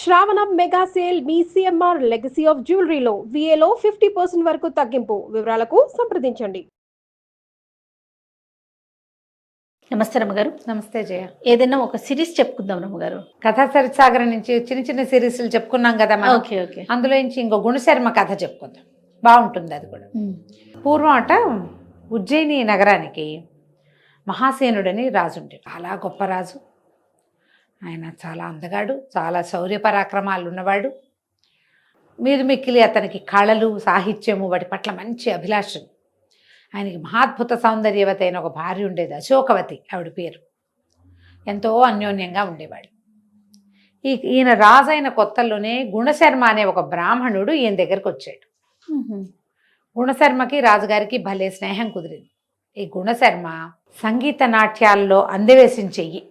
శ్రావణం mega sale మీ CMR legacy of జ్యువెలరీలో విఏలో 50% వరకు తగ్గింపు. వివరాలకు సంప్రదించండి. నమస్తే రమ్మగారు. నమస్తే జయ. ఏదైనా ఒక సిరీస్ చెప్పుకుందాం రమ్మగారు. కథా సరిసాగర్ నుంచి చిన్న చిన్న సిరీస్లు చెప్పుకున్నాం కదా మనం. Okay okay. అందులో నుంచి ఇంకో గుణశర్మ కథ చెప్పుకుందాం, బాగుంటుంది అది కూడా. పూర్వం అట ఉజ్జయిని నగరానికి మహాసేనుడని రాజు ఉండే, చాలా గొప్ప రాజు. ఆయన చాలా అందగాడు, చాలా శౌర్య పరాక్రమాలు ఉన్నవాడు. మీరు మిక్కిలి అతనికి కళలు, సాహిత్యము వాటి పట్ల మంచి అభిలాషలు. ఆయనకి మహాద్భుత సౌందర్యవతి అయిన ఒక భార్య ఉండేది, అశోకవతి ఆవిడ పేరు. ఎంతో అన్యోన్యంగా ఉండేవాడు. ఈయన రాజు అయిన కొత్తల్లోనే గుణశర్మ అనే ఒక బ్రాహ్మణుడు ఈయన దగ్గరకు వచ్చాడు. గుణశర్మకి రాజుగారికి భలే స్నేహం కుదిరింది. ఈ గుణశర్మ సంగీత నాట్యాల్లో అందవేసిన చెయ్యి.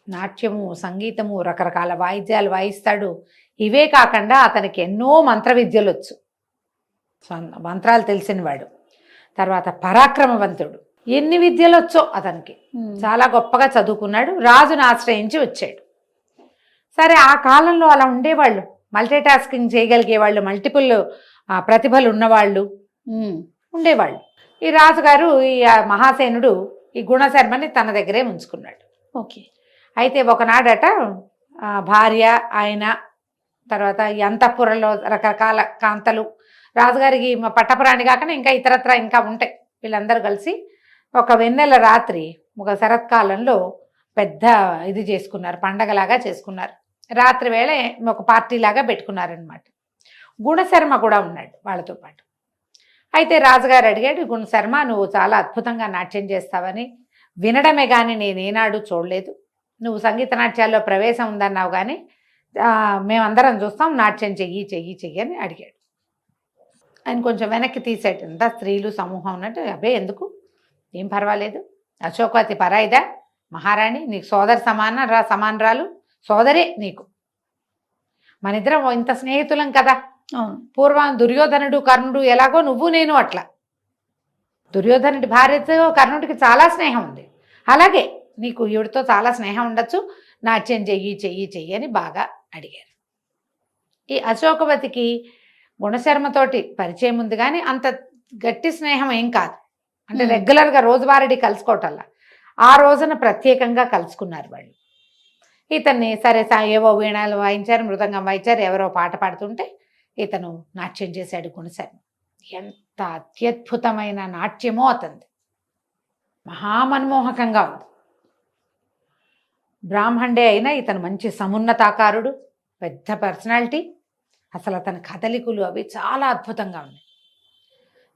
నాట్యము, సంగీతము, రకరకాల వాయిద్యాలు వాయిస్తాడు. ఇవే కాకుండా అతనికి ఎన్నో మంత్ర విద్యలు వచ్చు, మంత్రాలు తెలిసినవాడు. తర్వాత పరాక్రమవంతుడు, ఎన్ని విద్యలు వచ్చో అతనికి. చాలా గొప్పగా చదువుకున్నాడు. రాజును ఆశ్రయించి వచ్చాడు. సరే, ఆ కాలంలో అలా ఉండేవాళ్ళు, మల్టీ టాస్కింగ్ చేయగలిగేవాళ్ళు, మల్టిపుల్ ప్రతిభలు ఉన్నవాళ్ళు ఉండేవాళ్ళు. ఈ రాజుగారు, ఈ మహాసేనుడు ఈ గుణశర్మని తన దగ్గరే ఉంచుకున్నాడు. ఓకే. అయితే ఒకనాడట భార్య, ఆయన, తర్వాత ఈ అంతఃపురంలో రకరకాల కాంతలు, రాజుగారికి పట్టపురాణి కాకుండా ఇంకా ఇతరత్ర ఇంకా ఉంటాయి. వీళ్ళందరూ కలిసి ఒక వెన్నెల రాత్రి, ఒక శరత్కాలంలో పెద్ద ఇది చేసుకున్నారు, పండగలాగా చేసుకున్నారు. రాత్రి వేళ ఒక పార్టీలాగా పెట్టుకున్నారనమాట. గుణశర్మ కూడా ఉన్నాడు వాళ్ళతో పాటు. అయితే రాజుగారు అడిగాడు, గుణశర్మ, నువ్వు చాలా అద్భుతంగా నాట్యం చేస్తావని వినడమే కానీ నేనేనాడు చూడలేదు. నువ్వు సంగీత నాట్యాల్లో ప్రవేశం ఉందన్నావు కానీ మేమందరం చూస్తాం, నాట్యం చెయ్యి చెయ్యి చెయ్యి అని అడిగాడు. ఆయన కొంచెం వెనక్కి తీసాడు. అంతా స్త్రీలు సమూహం ఉన్నట్టు. అబ్బే ఎందుకు, ఏం పర్వాలేదు, అశోకవతి పరాయిదా, మహారాణి, నీకు సోదరి సమానరాలు, సోదరే నీకు. మన ఇద్దరం ఇంత స్నేహితులం కదా. పూర్వం దుర్యోధనుడు, కర్ణుడు ఎలాగో నువ్వు నేను అట్లా. దుర్యోధనుడి భార్యతో కర్ణుడికి చాలా స్నేహం ఉంది, అలాగే నీకు ఈవిడితో చాలా స్నేహం ఉండొచ్చు, నాట్యం చెయ్యి చెయ్యి చెయ్యి అని బాగా అడిగారు. ఈ అశోకవతికి గుణశర్మతోటి పరిచయం ఉంది కానీ అంత గట్టి స్నేహం ఏం కాదు. అంటే రెగ్యులర్గా రోజువారీ కలుసుకోవటల్లా. ఆ రోజున ప్రత్యేకంగా కలుసుకున్నారు వాళ్ళు. ఇతన్ని సరే ఏవో వీణాలు వాయించారు, మృదంగం వాయించారు, ఎవరో పాట పాడుతుంటే ఇతను నాట్యం చేశాడు గుణశర్మ. ఎంత అత్యద్భుతమైన నాట్యమో అతనిది, మహామన్మోహకంగా ఉంది. బ్రాహ్మణుడే అయినా ఇతను మంచి సమున్నతాకారుడు, పెద్ద పర్సనాలిటీ. అసలు అతని కదలికలు అవి చాలా అద్భుతంగా ఉన్నాయి.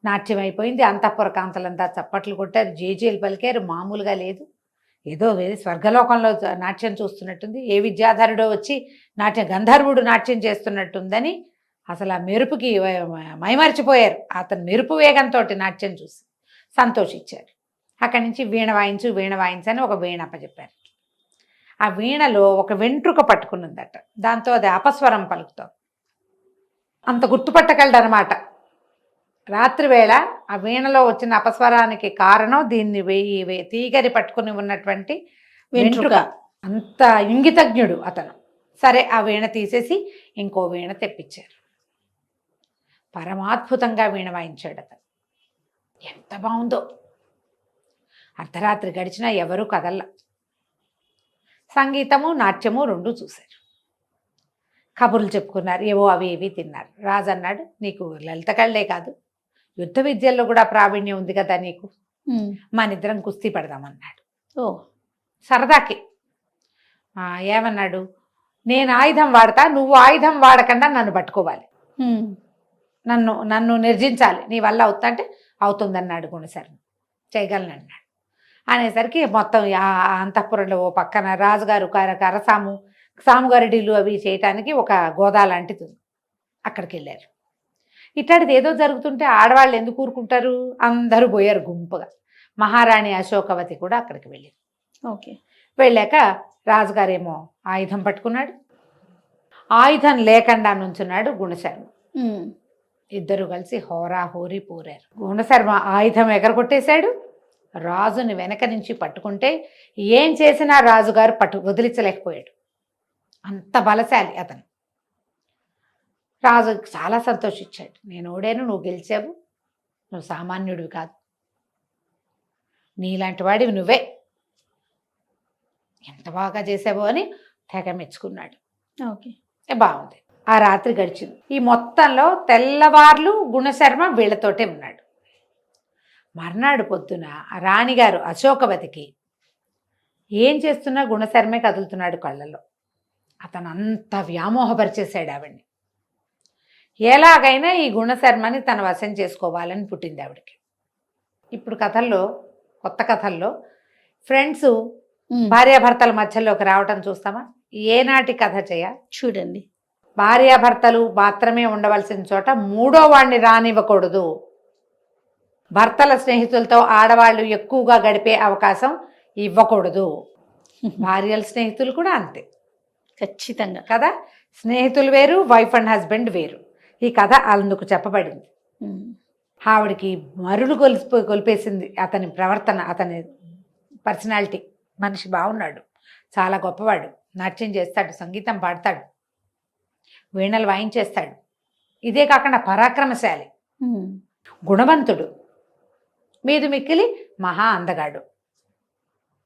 నాట్యం అయిపోయింది, అంతఃపుర కాంతలంతా చప్పట్లు కొట్టారు, జేజేలు పలికారు. మామూలుగా లేదు, ఏదో వేరే స్వర్గలోకంలో నాట్యం చూస్తున్నట్టుంది. ఏ విద్యాధరుడో వచ్చి గంధర్వుడు నాట్యం చేస్తున్నట్టుందని అసలు ఆ మెరుపుకి మైమరిచిపోయారు. అతను మెరుపు వేగంతో నాట్యం చూసి సంతోషించారు. అక్కడి నుంచి వీణ వాయించని ఒక వీణ అప్పచెప్పారు. ఆ వీణలో ఒక వెంట్రుక పట్టుకున్నదట, దాంతో అది అపస్వరం పలుకుతాం. అంత గుర్తుపట్టగలడనమాట. రాత్రివేళ ఆ వీణలో వచ్చిన అపస్వరానికి కారణం దీన్ని తీగరి పట్టుకుని ఉన్నటువంటి వెంట్రుక. అంత ఇంగితజ్ఞుడు అతను. సరే, ఆ వీణ తీసేసి ఇంకో వీణ తెప్పించారు. పరమాద్భుతంగా వీణ వాయించాడు అతను. ఎంత బాగుందో. అర్ధరాత్రి గడిచినా ఎవరూ కదల్లా. సంగీతము, నాట్యము రెండూ చూశారు. కబుర్లు చెప్పుకున్నారు, ఏవో అవి ఇవి తిన్నారు. రాజు అన్నాడు, నీకు లలిత కళ్ళే కాదు, యుద్ధ విద్యల్లో కూడా ప్రావీణ్యం ఉంది కదా నీకు, మనిద్దరం కుస్తీ పడదామన్నాడు. సరదాకి. ఏమన్నాడు, నేను ఆయుధం వాడతా, నువ్వు ఆయుధం వాడకుండా నన్ను పట్టుకోవాలి, నన్ను నిర్జించాలి, నీ వల్ల అవుతా అంటే అవుతుందన్నాడు గుణశర్మ. చేయగలను అన్నాడు. అనేసరికి మొత్తం అంతఃపురంలో ఓ పక్కన రాజుగారు సాముగారిడీలు అవి చేయటానికి ఒక గోదా లాంటిది ఉంది, అక్కడికి వెళ్ళారు. ఇట్లాంటిది ఏదో జరుగుతుంటే ఆడవాళ్ళు ఎందుకు ఊరుకుంటారు, అందరూ పోయారు గుంపుగా. మహారాణి అశోకవతి కూడా అక్కడికి వెళ్ళింది. ఓకే. వెళ్ళాక రాజుగారేమో ఆయుధం పట్టుకున్నాడు, ఆయుధం లేకుండా నుంచున్నాడు గుణశర్మ. ఇద్దరు కలిసి హోరీ పోరారు. గుణశర్మ ఆయుధం ఎగరగొట్టేశాడు. రాజుని వెనక నుంచి పట్టుకుంటే ఏం చేసినా రాజుగారు వదిలించలేకపోయాడు. అంత బలశాలి అతను. రాజు చాలా సంతోషించాడు. నేను ఓడాను, నువ్వు గెలిచావు, నువ్వు సామాన్యుడివి కాదు, నీలాంటి వాడివి నువ్వే, ఎంత బాగా చేసావో అని తెగ మెచ్చుకున్నాడు. ఓకే. బాగుంది. ఆ రాత్రి గడిచింది. ఈ మొత్తంలో తెల్లవార్లు గుణశర్మ వీళ్ళతోటే ఉన్నాడు. మర్నాడు పొద్దున రాణిగారు అశోకవతికి ఏం చేస్తున్నా గుణశర్మే కదులుతున్నాడు కళ్ళల్లో. అతను అంత వ్యామోహపరిచేశాడు ఆవిడ్ని. ఎలాగైనా ఈ గుణశర్మని తన వశం చేసుకోవాలని పుట్టింది ఆవిడకి. ఇప్పుడు కథల్లో, కొత్త కథల్లో ఫ్రెండ్స్ భార్యాభర్తల మధ్యలోకి రావటం చూస్తామా? ఏనాటి కథ చేయ చూడండి. భార్యాభర్తలు మాత్రమే ఉండవలసిన చోట మూడో వాడిని రానివ్వకూడదు. భర్తల స్నేహితులతో ఆడవాళ్ళు ఎక్కువగా గడిపే అవకాశం ఇవ్వకూడదు. భార్యల స్నేహితులు కూడా అంతే ఖచ్చితంగా కదా. స్నేహితులు వేరు, వైఫ్ అండ్ హస్బెండ్ వేరు. ఈ కథ అందుకు చెప్పబడింది. ఆవిడికి మరులు కొలిపేసింది అతని ప్రవర్తన, అతని పర్సనాలిటీ. మనిషి బాగున్నాడు, చాలా గొప్పవాడు, నాట్యం చేస్తాడు, సంగీతం పాడతాడు, వీణలు వాయించేస్తాడు. ఇదే కాకుండా పరాక్రమశాలి, గుణవంతుడు, మీదు మిక్కిలి మహా అందగాడు.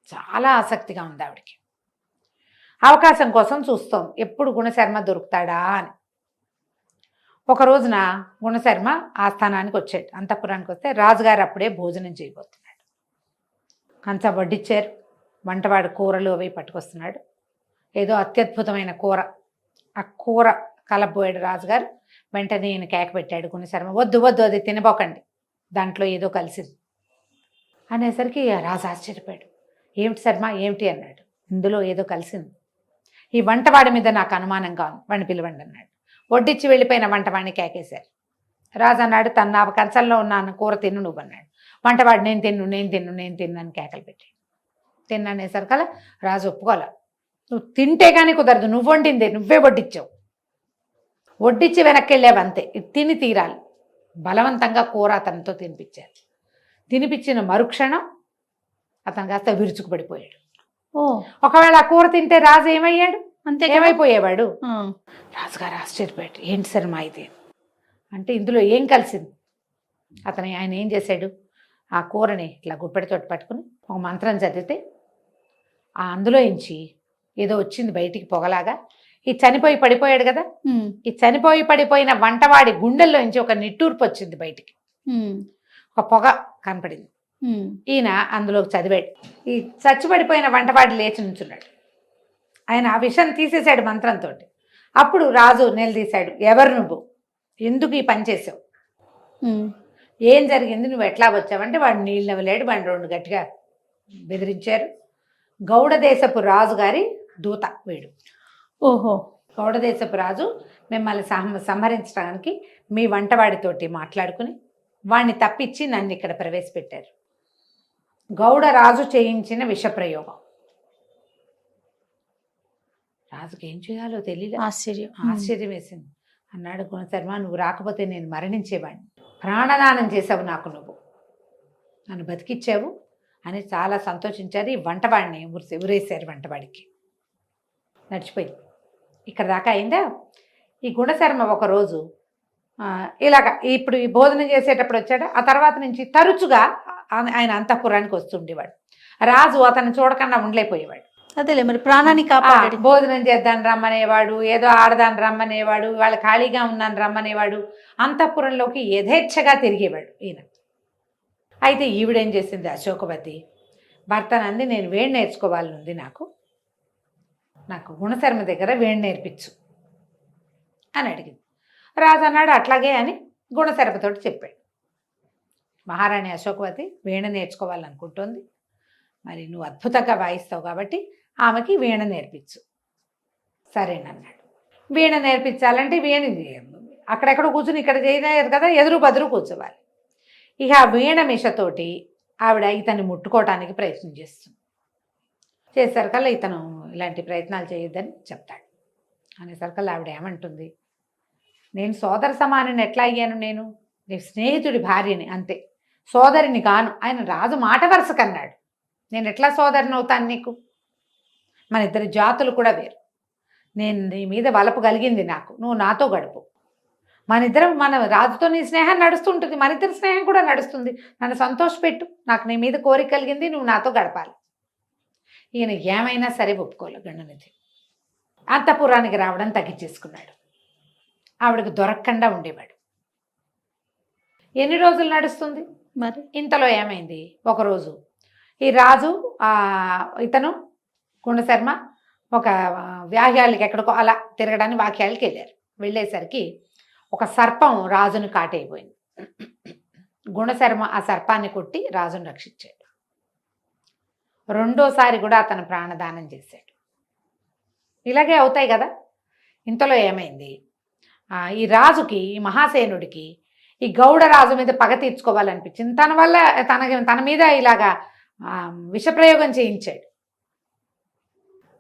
చాలా ఆసక్తిగా ఉంది ఆవిడికి. అవకాశం కోసం చూస్తాం, ఎప్పుడు గుణశర్మ దొరుకుతాడా అని. ఒక రోజున గుణశర్మ ఆస్థానానికి వచ్చాడు, అంతఃపురానికి వస్తే రాజుగారు అప్పుడే భోజనం చేయబోతున్నాడు. కంచ వడ్డిచ్చారు, వంటవాడు కూరలు అవి పట్టుకొస్తున్నాడు. ఏదో అత్యద్భుతమైన కూర, ఆ కూర కలబోయాడు రాజుగారు. వెంటనే ఈయన కేక పెట్టాడు గుణశర్మ, వద్దు వద్దు, అది తినబోకండి, దాంట్లో ఏదో కలిసింది అనేసరికి రాజు ఆశ్చర్యపోయాడు. ఏమిటి శర్మ, ఏమిటి అన్నాడు. ఇందులో ఏదో కలిసింది, ఈ వంటవాడి మీద నాకు అనుమానంగా ఉంది, వాడిని పిలవండి అన్నాడు. వడ్డిచ్చి వెళ్ళిపోయిన వంటవాడిని కేకేశారు. రాజు అన్నాడు, తన కంచంలో ఉన్న కూర తిన్ను నువ్వు అన్నాడు. వంటవాడు నేను తిన్ను నేను తిన్ను నేను తిన్ను అని కేకలు పెట్టాడు. తిన్ననేసరికల్లా రాజు ఒప్పుకోలే. నువ్వు తింటే కానీ కుదరదు, నువ్వు వండిందే, నువ్వే వడ్డిచ్చావు, వడ్డిచ్చి వెనక్కి వెళ్ళావు అంతే, ఇది తిని తీరాలి. బలవంతంగా కూర అతనితో తినిపించారు. తినిపించిన మరుక్షణం అతను కాస్త విరుచుకుపడిపోయాడు. ఒకవేళ ఆ కూర తింటే రాజు ఏమయ్యాడు, అంతే ఏమైపోయేవాడు. రాజుగారు ఆశ్చర్యపోయాడు, ఏంటి శర్మ ఇది అంటే ఇందులో ఏం కలిసింది. ఆయన ఏం చేశాడు, ఆ కూరని ఇట్లా గుప్పెడితోటి పట్టుకుని ఒక మంత్రం చదివితే అందులో నుంచి ఏదో వచ్చింది బయటికి పొగలాగా. ఈ చనిపోయి పడిపోయాడు కదా, ఈ చనిపోయి పడిపోయిన వంటవాడి గుండెల్లో నుంచి ఒక నిట్టూర్పు వచ్చింది బయటికి, ఒక పొగ కనపడింది. ఈయన అందులోకి చదివాడు. ఈ చచ్చిపడిపోయిన వంటవాడి లేచి నుంచున్నాడు. ఆయన ఆ విషయం తీసేశాడు మంత్రంతో. అప్పుడు రాజు నిలదీశాడు, ఎవరు నువ్వు, ఎందుకు ఈ పని చేసావు, ఏం జరిగింది, నువ్వు ఎట్లా వచ్చావంటే వాడు నీళ్ళు నవ్వలేడు. వాడిని రెండు గట్టిగా బెదిరించారు. గౌడదేశపు రాజు గారి దూత వీడు. ఓహో. గౌడదేశపు రాజు మిమ్మల్ని సంహరించడానికి మీ వంటవాడితోటి మాట్లాడుకుని వాడిని తప్పించి నన్ను ఇక్కడ ప్రవేశపెట్టారు. గౌడ రాజు చేయించిన విషప్రయోగం. రాజుకి ఏం చేయాలో తెలియదు, ఆశ్చర్యం వేసింది. అన్నాడు గుణశర్మ, నువ్వు రాకపోతే నేను మరణించేవాడిని, ప్రాణదానం చేసావు నాకు, నువ్వు నన్ను బతికిచ్చావు అని చాలా సంతోషించారు. ఈ వంటవాడిని ఉరేశారు, వంటవాడికి నడిచిపోయింది. ఇక్కడ దాకా అయిందా. ఈ గుణశర్మ ఒకరోజు ఇలాగ ఇప్పుడు ఈ భోజనం చేసేటప్పుడు వచ్చాడు. ఆ తర్వాత నుంచి తరచుగా ఆయన అంతఃపురానికి వస్తుండేవాడు. రాజు అతను చూడకుండా ఉండలేకపోయేవాడు. అదేలే, మరి ప్రాణాన్ని కాపాడాడు. భోజనం చేద్దాం రమ్మనేవాడు, ఏదో ఆడదాన్ని రమ్మనేవాడు, వాళ్ళు ఖాళీగా ఉన్నాను రమ్మనేవాడు. అంతఃపురంలోకి యథేచ్ఛగా తిరిగేవాడు ఈయన. అయితే ఈవిడేం చేసింది, అశోకవతి భర్తనంది, నేను వేడి నేర్చుకోవాలని ఉంది, నాకు గుణశర్మ దగ్గర వేడి నేర్పించు అని అడిగింది. రాజు అన్నాడు అట్లాగే అని గుణశర్మతోటి చెప్పాడు. మహారాణి అశోకవతి వీణ నేర్చుకోవాలనుకుంటోంది, మరి నువ్వు అద్భుతంగా వాయిస్తావు కాబట్టి ఆమెకి వీణ నేర్పించు. సరేనన్నాడు. వీణ నేర్పించాలంటే వీణ అక్కడెక్కడ కూర్చుని ఇక్కడ చేయలేదు కదా, ఎదురు బదురు కూర్చోవాలి. ఇక ఆ వీణ మిషతోటి ఆవిడ ఇతన్ని ముట్టుకోవటానికి ప్రయత్నం చేస్తుంది. చేసరికల్లా ఇతను ఇలాంటి ప్రయత్నాలు చేయొద్దని చెప్తాడు. అనేసరికల్లా ఆవిడ ఏమంటుంది, నేను సోదర సమానని ఎట్లా అయ్యాను, నేను నీ స్నేహితుడి భార్యని అంతే, సోదరిని కాను. ఆయన రాజు మాట వరుస కన్నాడు, నేను ఎట్లా సోదరిని అవుతాను నీకు, మన ఇద్దరి జాతులు కూడా వేరు, నేను నీ మీద వలపు కలిగింది నాకు, నువ్వు నాతో గడుపు. మన రాజుతో నీ స్నేహం నడుస్తుంటుంది, మన ఇద్దరి స్నేహం కూడా నడుస్తుంది. నన్ను సంతోషపెట్టు, నాకు నీ మీద కోరిక కలిగింది, నువ్వు నాతో గడపాలి. ఈయన ఏమైనా సరే ఒప్పుకోలే గండనిధి. అంతఃపురానికి రావడం తగ్గించేసుకున్నాడు. ఆవిడకు దొరకకుండా ఉండేవాడు. ఎన్ని రోజులు నడుస్తుంది మరి ఇంతలో ఏమైంది, ఒకరోజు ఈ రాజు ఇతను గుణశర్మ ఒక వ్యాహ్యాలకి ఎక్కడికో అలా తిరగడానికి వాక్యాలకి వెళ్ళారు. వెళ్ళేసరికి ఒక సర్పం రాజును కాటైపోయింది. గుణశర్మ ఆ సర్పాన్ని కొట్టి రాజును రక్షించాడు. రెండోసారి కూడా అతను ప్రాణదానం చేశాడు. ఇలాగే అవుతాయి కదా. ఇంతలో ఏమైంది, ఈ రాజుకి, ఈ మహాసేనుడికి ఈ గౌడ రాజు మీద పగ తీర్చుకోవాలనిపించింది. తన వల్ల తన మీద ఇలాగా విషప్రయోగం చేయించాడు.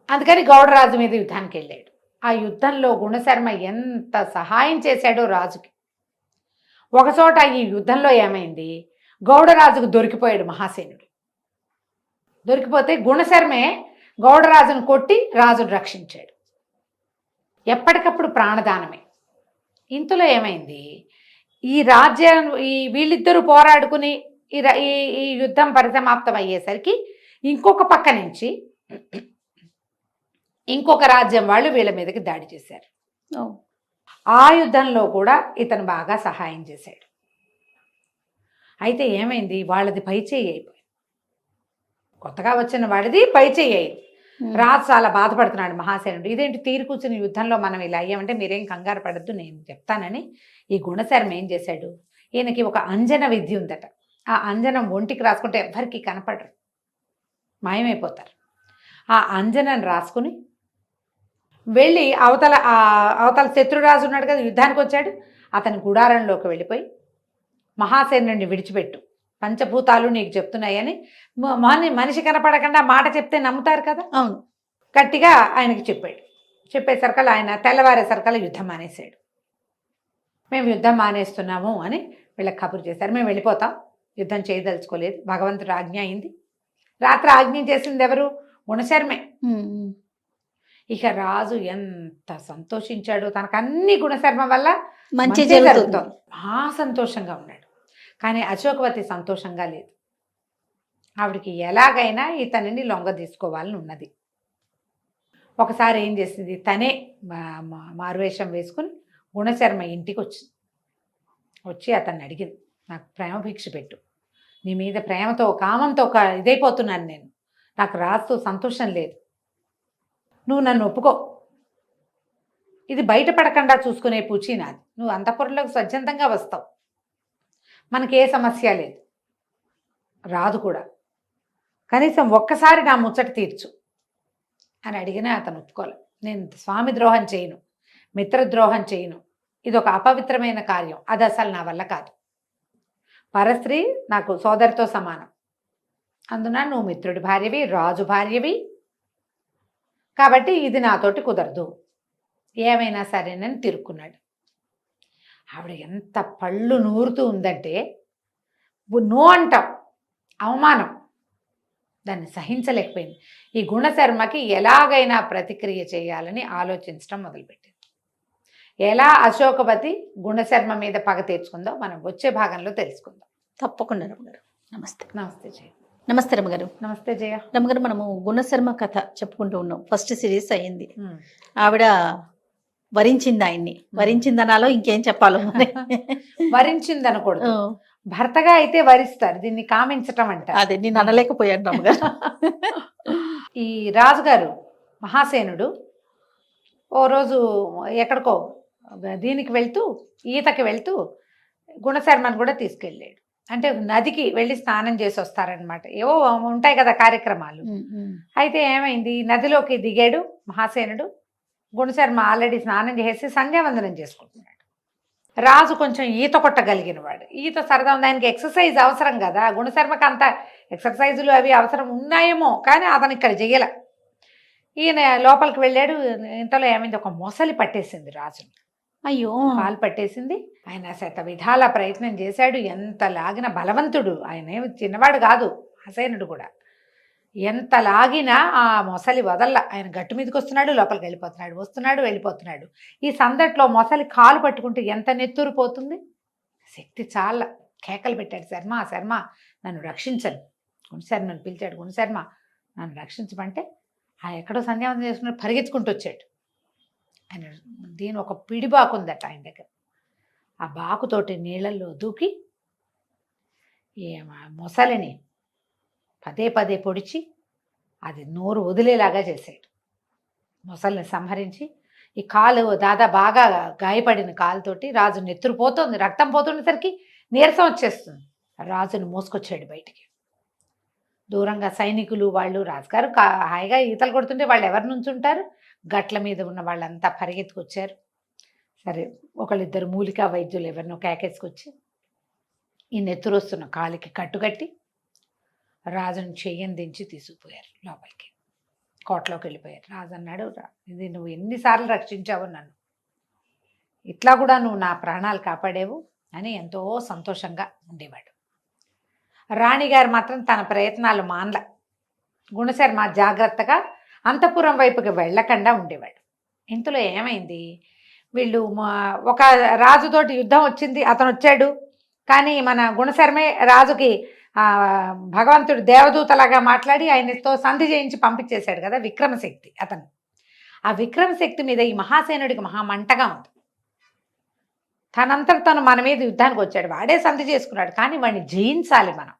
అందుకని గౌడరాజు మీద యుద్ధానికి వెళ్ళాడు. ఆ యుద్ధంలో గుణశర్మ ఎంత సహాయం చేశాడో రాజుకి. ఒకచోట ఈ యుద్ధంలో ఏమైంది, గౌడరాజుకు దొరికిపోయాడు మహాసేనుడు. దొరికిపోతే గుణశర్మే గౌడరాజును కొట్టి రాజును రక్షించాడు. ఎప్పటికప్పుడు ప్రాణదానమే. ఇంతలో ఏమైంది, ఈ వీళ్ళిద్దరూ పోరాడుకుని ఈ యుద్ధం పరిసమాప్తం అయ్యేసరికి ఇంకొక పక్క నుంచి ఇంకొక రాజ్యం వాళ్ళు వీళ్ళ మీదకి దాడి చేశారు. ఆ యుద్ధంలో కూడా ఇతను బాగా సహాయం చేశాడు. అయితే ఏమైంది, వాళ్ళది పైచేయి అయిపోయింది. కొత్తగా వచ్చిన వాడిది పైచేయి అయింది. రాజు చాలా బాధపడుతున్నాడు మహాసేనుడు. ఇదేంటి తీరు కూర్చుని యుద్ధంలో మనం ఇలా అయ్యామంటే మీరేం కంగారు పడద్దు, నేను చెప్తానని ఈ గుణశర్మ ఏం చేశాడు, ఈయనకి ఒక అంజన విద్య ఉందట. ఆ అంజనం ఒంటికి రాసుకుంటే ఎవ్వరికి కనపడరు, మాయమైపోతారు. ఆ అంజనను రాసుకుని వెళ్ళి అవతల శత్రురాజు ఉన్నాడు కదా, యుద్ధానికి వచ్చాడు. అతని గుడారంలోకి వెళ్ళిపోయి మహాసేనుడిని విడిచిపెట్టు, పంచభూతాలు నీకు చెప్తున్నాయని మనిషి కనపడకుండా మాట చెప్తే నమ్ముతారు కదా. అవును, గట్టిగా ఆయనకి చెప్పాడు. చెప్పేసరికల్లా ఆయన తెల్లవారేసరికల్లా యుద్ధం మానేశాడు. మేము యుద్ధం మానేస్తున్నాము అని వీళ్ళకి కబురు చేశారు. మేము వెళ్ళిపోతాం, యుద్ధం చేయదలుచుకోలేదు, భగవంతుడు ఆజ్ఞ అయింది. రాత్రి ఆజ్ఞ చేసింది ఎవరు, గుణశర్మే. ఇక రాజు ఎంత సంతోషించాడో, తనకు అన్ని గుణశర్మ వల్ల మంచి జరుగుతుంది. మహా సంతోషంగా ఉన్నాడు. కానీ అశోకవతి సంతోషంగా లేదు. ఆవిడికి ఎలాగైనా ఇతనిని లొంగ తీసుకోవాలని ఉన్నది. ఒకసారి ఏం చేసింది, తనే మారువేషం వేసుకుని గుణశర్మ ఇంటికి వచ్చి అతన్ని అడిగింది, నాకు ప్రేమ భిక్ష పెట్టు, నీ మీద ప్రేమతో కామంతో ఇదైపోతున్నాను నేను, నాకు రాజుతో సంతోషం లేదు, నువ్వు నన్ను ఒప్పుకో, ఇది బయటపడకుండా చూసుకునే పూచి నాది, నువ్వు అంతఃపురంలోకి స్వచ్ఛందంగా వస్తావు, మనకే సమస్య లేదు, రాదు కూడా, కనీసం ఒక్కసారి నా ముచ్చట తీర్చు అని అడిగినా అతను ఒప్పుకోలే. నేను స్వామి ద్రోహం చేయను, మిత్రద్రోహం చేయను, ఇది ఒక అపవిత్రమైన కార్యం, అది అసలు నా వల్ల కాదు, పరస్త్రీ నాకు సోదరితో సమానం, అందున నువ్వు మిత్రుడి భార్యవి, రాజు భార్యవి, కాబట్టి ఇది నాతోటి కుదరదు, ఏమైనా సరేనని తిరుక్కున్నాడు. ఆవిడ ఎంత పళ్ళు నూరుతూ ఉందంటే, నో అంటాం, అవమానం, దాన్ని సహించలేకపోయింది. ఈ గుణశర్మకి ఎలాగైనా ప్రతిక్రియ చేయాలని ఆలోచించడం మొదలుపెట్టింది. ఎలా అశోకవతి గుణశర్మ మీద పగ తీర్చుకుందో మనం వచ్చే భాగంలో తెలుసుకుందాం. తప్పకుండా రమగారు. నమస్తే. నమస్తే జయ. నమస్తే రమగారు. నమస్తే జయ. రమగారు, మనము గుణశర్మ కథ చెప్పుకుంటూ ఉన్నాం. ఫస్ట్ సిరీస్ అయ్యింది. ఆవిడ వరించింది ఆయన్ని, వరించిందనాలో ఇంకేం చెప్పాలో వరించింది అనకూడదు, భర్తగా అయితే వరిస్తారు, దీన్ని కామించటం అంట. అదే నేను అనలేకపోయాను రమగారు. ఈ రాజుగారు మహాసేనుడు ఓ రోజు ఎక్కడికో దీనికి వెళ్తూ, ఈతకి వెళ్తూ గుణశర్మను కూడా తీసుకెళ్ళాడు. అంటే నదికి వెళ్ళి స్నానం చేసి వస్తారనమాట, ఏవో ఉంటాయి కదా కార్యక్రమాలు. అయితే ఏమైంది, నదిలోకి దిగాడు మహాసేనుడు. గుణశర్మ ఆల్రెడీ స్నానం చేసి సంధ్యావందనం చేసుకుంటున్నాడు. రాజు కొంచెం ఈత కొట్టగలిగిన వాడు, ఈత సరదా ఉంది, ఆయనకి ఎక్సర్సైజ్ అవసరం కదా. గుణశర్మకి అంత ఎక్సర్సైజులు అవి అవసరం ఉన్నాయేమో, కానీ అతను ఇక్కడ చెయ్యాల. ఈయన లోపలికి వెళ్ళాడు. ఇంతలో ఏమైంది, ఒక మొసలి పట్టేసింది రాజుని. అయ్యో, పాలు పట్టేసింది. ఆయన శత విధాల ప్రయత్నం చేశాడు, ఎంత లాగిన బలవంతుడు ఆయన, ఏమి చిన్నవాడు కాదు హసేనుడు కూడా. ఎంత లాగినా ఆ మొసలి వదల్ల. ఆయన గట్టు మీదకి వస్తున్నాడు, లోపలికి వెళ్ళిపోతున్నాడు, వస్తున్నాడు వెళ్ళిపోతున్నాడు. ఈ సందట్లో మొసలి కాలు పట్టుకుంటే ఎంత నెత్తురు పోతుంది. శక్తి చాలా కేకలు పెట్టాడు, శర్మ శర్మ నన్ను రక్షించను. గుణశర్మని పిలిచాడు, గుణశర్మ నన్ను రక్షించమంటే ఆ ఎక్కడో సంధ్యావందనం చేసుకుని పరిగెత్తుకుంటూ వచ్చాడు. ఆయన దీని ఒక పిడి బాకు ఉందట ఆయన దగ్గర. ఆ బాకుతోటి నీళ్ళల్లో దూకి మొసలిని పదే పదే పొడిచి అది నోరు వదిలేలాగా చేశాడు. మొసలిని సంహరించి ఈ కాలు బాగా గాయపడిన కాలుతోటి రాజు నెత్తురు పోతుంది, రక్తం పోతుండేసరికి నీరసం వచ్చేస్తుంది. రాజును మోసుకొచ్చాడు బయటికి. దూరంగా సైనికులు వాళ్ళు రాజుగారు హాయిగా ఈతలు కొడుతుంటే వాళ్ళు ఎవరి నుంచి ఉంటారు, గట్ల మీద ఉన్న వాళ్ళంతా పరిగెత్తుకొచ్చారు. సరే ఒకళ్ళిద్దరు మూలికా వైద్యులు ఎవరినో కేకేసుకొచ్చి ఈ నెత్తురు వస్తున్న కాలికి కట్టుకట్టి రాజును చెయ్యని దించి తీసుకుపోయారు లోపలికి. కోటలోకి వెళ్ళిపోయారు. రాజు అన్నాడు, ఇది నువ్వు ఎన్నిసార్లు రక్షించావు నన్ను, ఇట్లా కూడా నువ్వు నా ప్రాణాలు కాపాడేవు అని ఎంతో సంతోషంగా ఉండేవాడు. రాణిగారు మాత్రం తన ప్రయత్నాలు మానల. గుణశర్మ జాగ్రత్తగా అంతఃపురం వైపుకి వెళ్ళకుండా ఉండేవాడు. ఇంతలో ఏమైంది, వీళ్ళు ఒక రాజుతోటి యుద్ధం వచ్చింది, అతను వచ్చాడు. కానీ మన గుణశర్మే రాజుకి భగవంతుడు దేవదూతలాగా మాట్లాడి ఆయనతో సంధి చేయించి పంపించేశాడు కదా విక్రమశక్తి అతను. ఆ విక్రమశక్తి మీద ఈ మహాసేనుడికి మహామంటగా ఉంది. తనంతట తను మన మీద యుద్ధానికి వచ్చాడు, వాడే సంధి చేసుకున్నాడు. కానీ వాడిని జయించాలి మనం.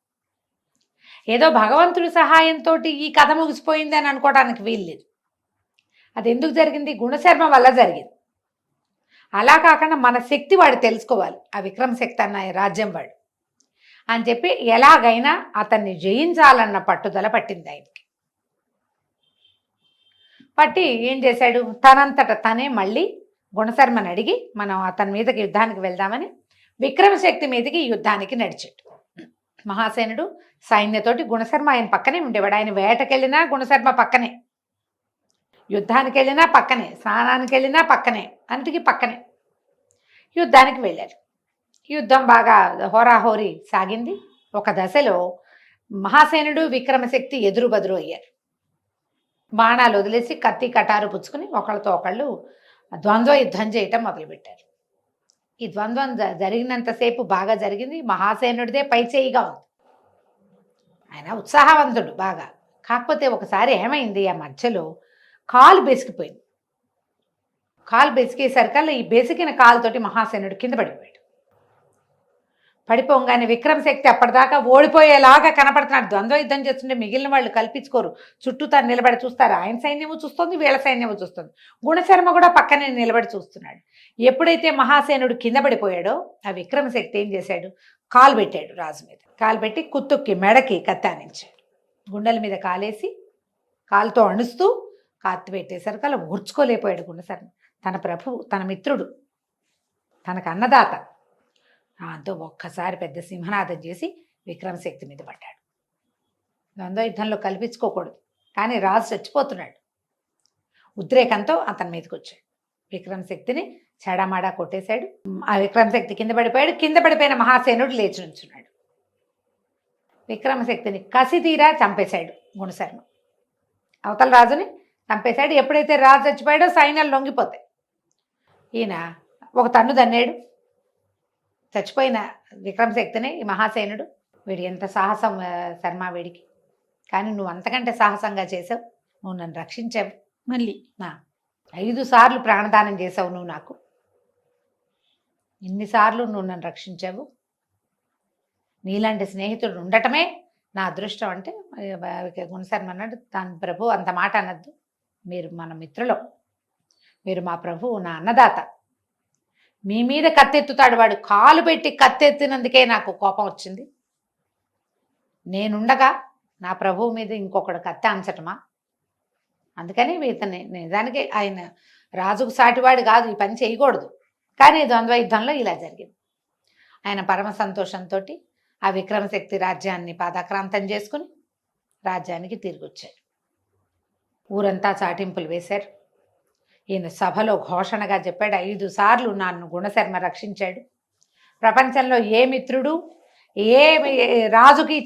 ఏదో భగవంతుడి సహాయంతో ఈ కథ ముగిసిపోయింది అని అనుకోవడానికి వీల్లేదు. అది ఎందుకు జరిగింది, గుణశర్మ వల్ల జరిగింది. అలా కాకుండా మన శక్తి వాడు తెలుసుకోవాలి. ఆ విక్రమశక్తి అన్న రాజ్యం వాడు అని చెప్పి ఎలాగైనా అతన్ని జయించాలన్న పట్టుదల పట్టింది ఆయనకి. పట్టి ఏం చేశాడు, తనంతట తనే మళ్ళీ గుణశర్మని అడిగి మనం అతని మీదకి యుద్ధానికి వెళ్దామని విక్రమశక్తి మీదకి యుద్ధానికి నడిచాడు. మహాసేనుడు సైన్యతోటి గుణశర్మ ఆయన పక్కనే ఉండేవాడు. ఆయన వేటకెళ్ళినా గుణశర్మ పక్కనే, యుద్ధానికి వెళ్ళినా పక్కనే, స్నానానికి వెళ్ళినా పక్కనే, అన్నిటికీ పక్కనే యుద్ధానికి వెళ్ళారు. యుద్ధం బాగా హోరాహోరీ సాగింది. ఒక దశలో మహాసేనుడు విక్రమశక్తి ఎదురు బదురు అయ్యారు. బాణాలు వదిలేసి కత్తి కటారు పుచ్చుకుని ఒకళ్ళతో ఒకళ్ళు ద్వంద్వ యుద్ధం చేయటం మొదలుపెట్టారు. ఈ ద్వంద్వం జరిగినంతసేపు బాగా జరిగింది. మహాసేనుడిదే పైచేయిగా ఉంది, ఆయన ఉత్సాహవంతుడు బాగా. కాకపోతే ఒకసారి ఏమైంది, ఆ మధ్యలో కాలు బెసికిపోయింది. కాలు బెసికేసరికల్లా ఈ బెసికిన కాలుతోటి మహాసేనుడు కింద పడిపోయాడు. పడిపోగానే విక్రమశక్తి అప్పటిదాకా ఓడిపోయేలాగా కనపడుతున్నాడు. ద్వంద్వ యుద్ధం చేస్తుంటే మిగిలిన వాళ్ళు కల్పించుకోరు, చుట్టూ తను నిలబడి చూస్తారు. ఆయన సైన్యము చూస్తుంది, వీళ్ళ సైన్యము చూస్తుంది. గుణశర్మ కూడా పక్కనే నిలబడి చూస్తున్నాడు. ఎప్పుడైతే మహాసేనుడు కింద పడిపోయాడో ఆ విక్రమశక్తి ఏం చేశాడు, కాలు పెట్టాడు రాజు మీద. కాలు పెట్టి కుత్తుక్కి మెడకి కత్తానించాడు. గుండెల మీద కాలేసి కాలుతో అణుస్తూ కత్తి పెట్టేసరికి అలా ఊర్చుకోలేకపోయాడు గుణశర్మ. తన ప్రభువు, తన మిత్రుడు, తనకు అన్నదాత. దాంతో ఒక్కసారి పెద్ద సింహనాదం చేసి విక్రమశక్తి మీద పడ్డాడు. ద్వంద్వ యుద్ధంలో కల్పించుకోకూడదు, కానీ రాజు చచ్చిపోతున్నాడు. ఉద్రేకంతో అతని మీదకి వచ్చాడు. విక్రమశక్తిని చెడామాడా కొట్టేశాడు. ఆ విక్రమశక్తి కింద పడిపోయాడు. కింద పడిపోయిన మహాసేనుడు లేచి నుంచున్నాడు. విక్రమశక్తిని కసితీరా చంపేశాడు గుణశర్మ. అవతల రాజుని చంపేశాడు. ఎప్పుడైతే రాజు చచ్చిపోయాడో సైన్యాలు లొంగిపోతాయి. ఈయన ఒక తన్ను దన్నాడు చచ్చిపోయిన విక్రమశక్తిని. ఈ మహాసేనుడు, వీడు ఎంత సాహసం శర్మ వీడికి, కానీ నువ్వు అంతకంటే సాహసంగా చేసావు, నువ్వు నన్ను రక్షించావు. మళ్ళీ 5 సార్లు ప్రాణదానం చేసావు నువ్వు నాకు, ఇన్నిసార్లు నువ్వు నన్ను రక్షించావు. నీలాంటి స్నేహితుడు ఉండటమే నా అదృష్టం అంటే గుణశర్మ అన్నాడు, దాని ప్రభు అంత మాట అనద్దు, మీరు మన మిత్రులం, మీరు మా ప్రభువు, నా అన్నదాత. మీ మీద కత్తెత్తుతాడు వాడు. కాలు పెట్టి కత్తెత్తినందుకే నాకు కోపం వచ్చింది. నేనుండగా నా ప్రభువు మీద ఇంకొకడు కత్తె అంచటమా? అందుకని ఇతని నిజానికి ఆయన రాజుకు సాటివాడు కాదు, ఈ పని చేయకూడదు. కానీ ద్వంద్వ యుద్ధంలో ఇలా జరిగింది. ఆయన పరమ సంతోషంతో ఆ విక్రమశక్తి రాజ్యాన్ని పాదాక్రాంతం చేసుకుని రాజ్యానికి తిరిగి వచ్చాడు. ఊరంతా చాటింపులు వేశారు. ఈయన సభలో ఘోషణగా చెప్పాడు, 5 సార్లు నన్ను గుణశర్మ రక్షించాడు. ప్రపంచంలో ఏ మిత్రుడు ఏ రాజుకి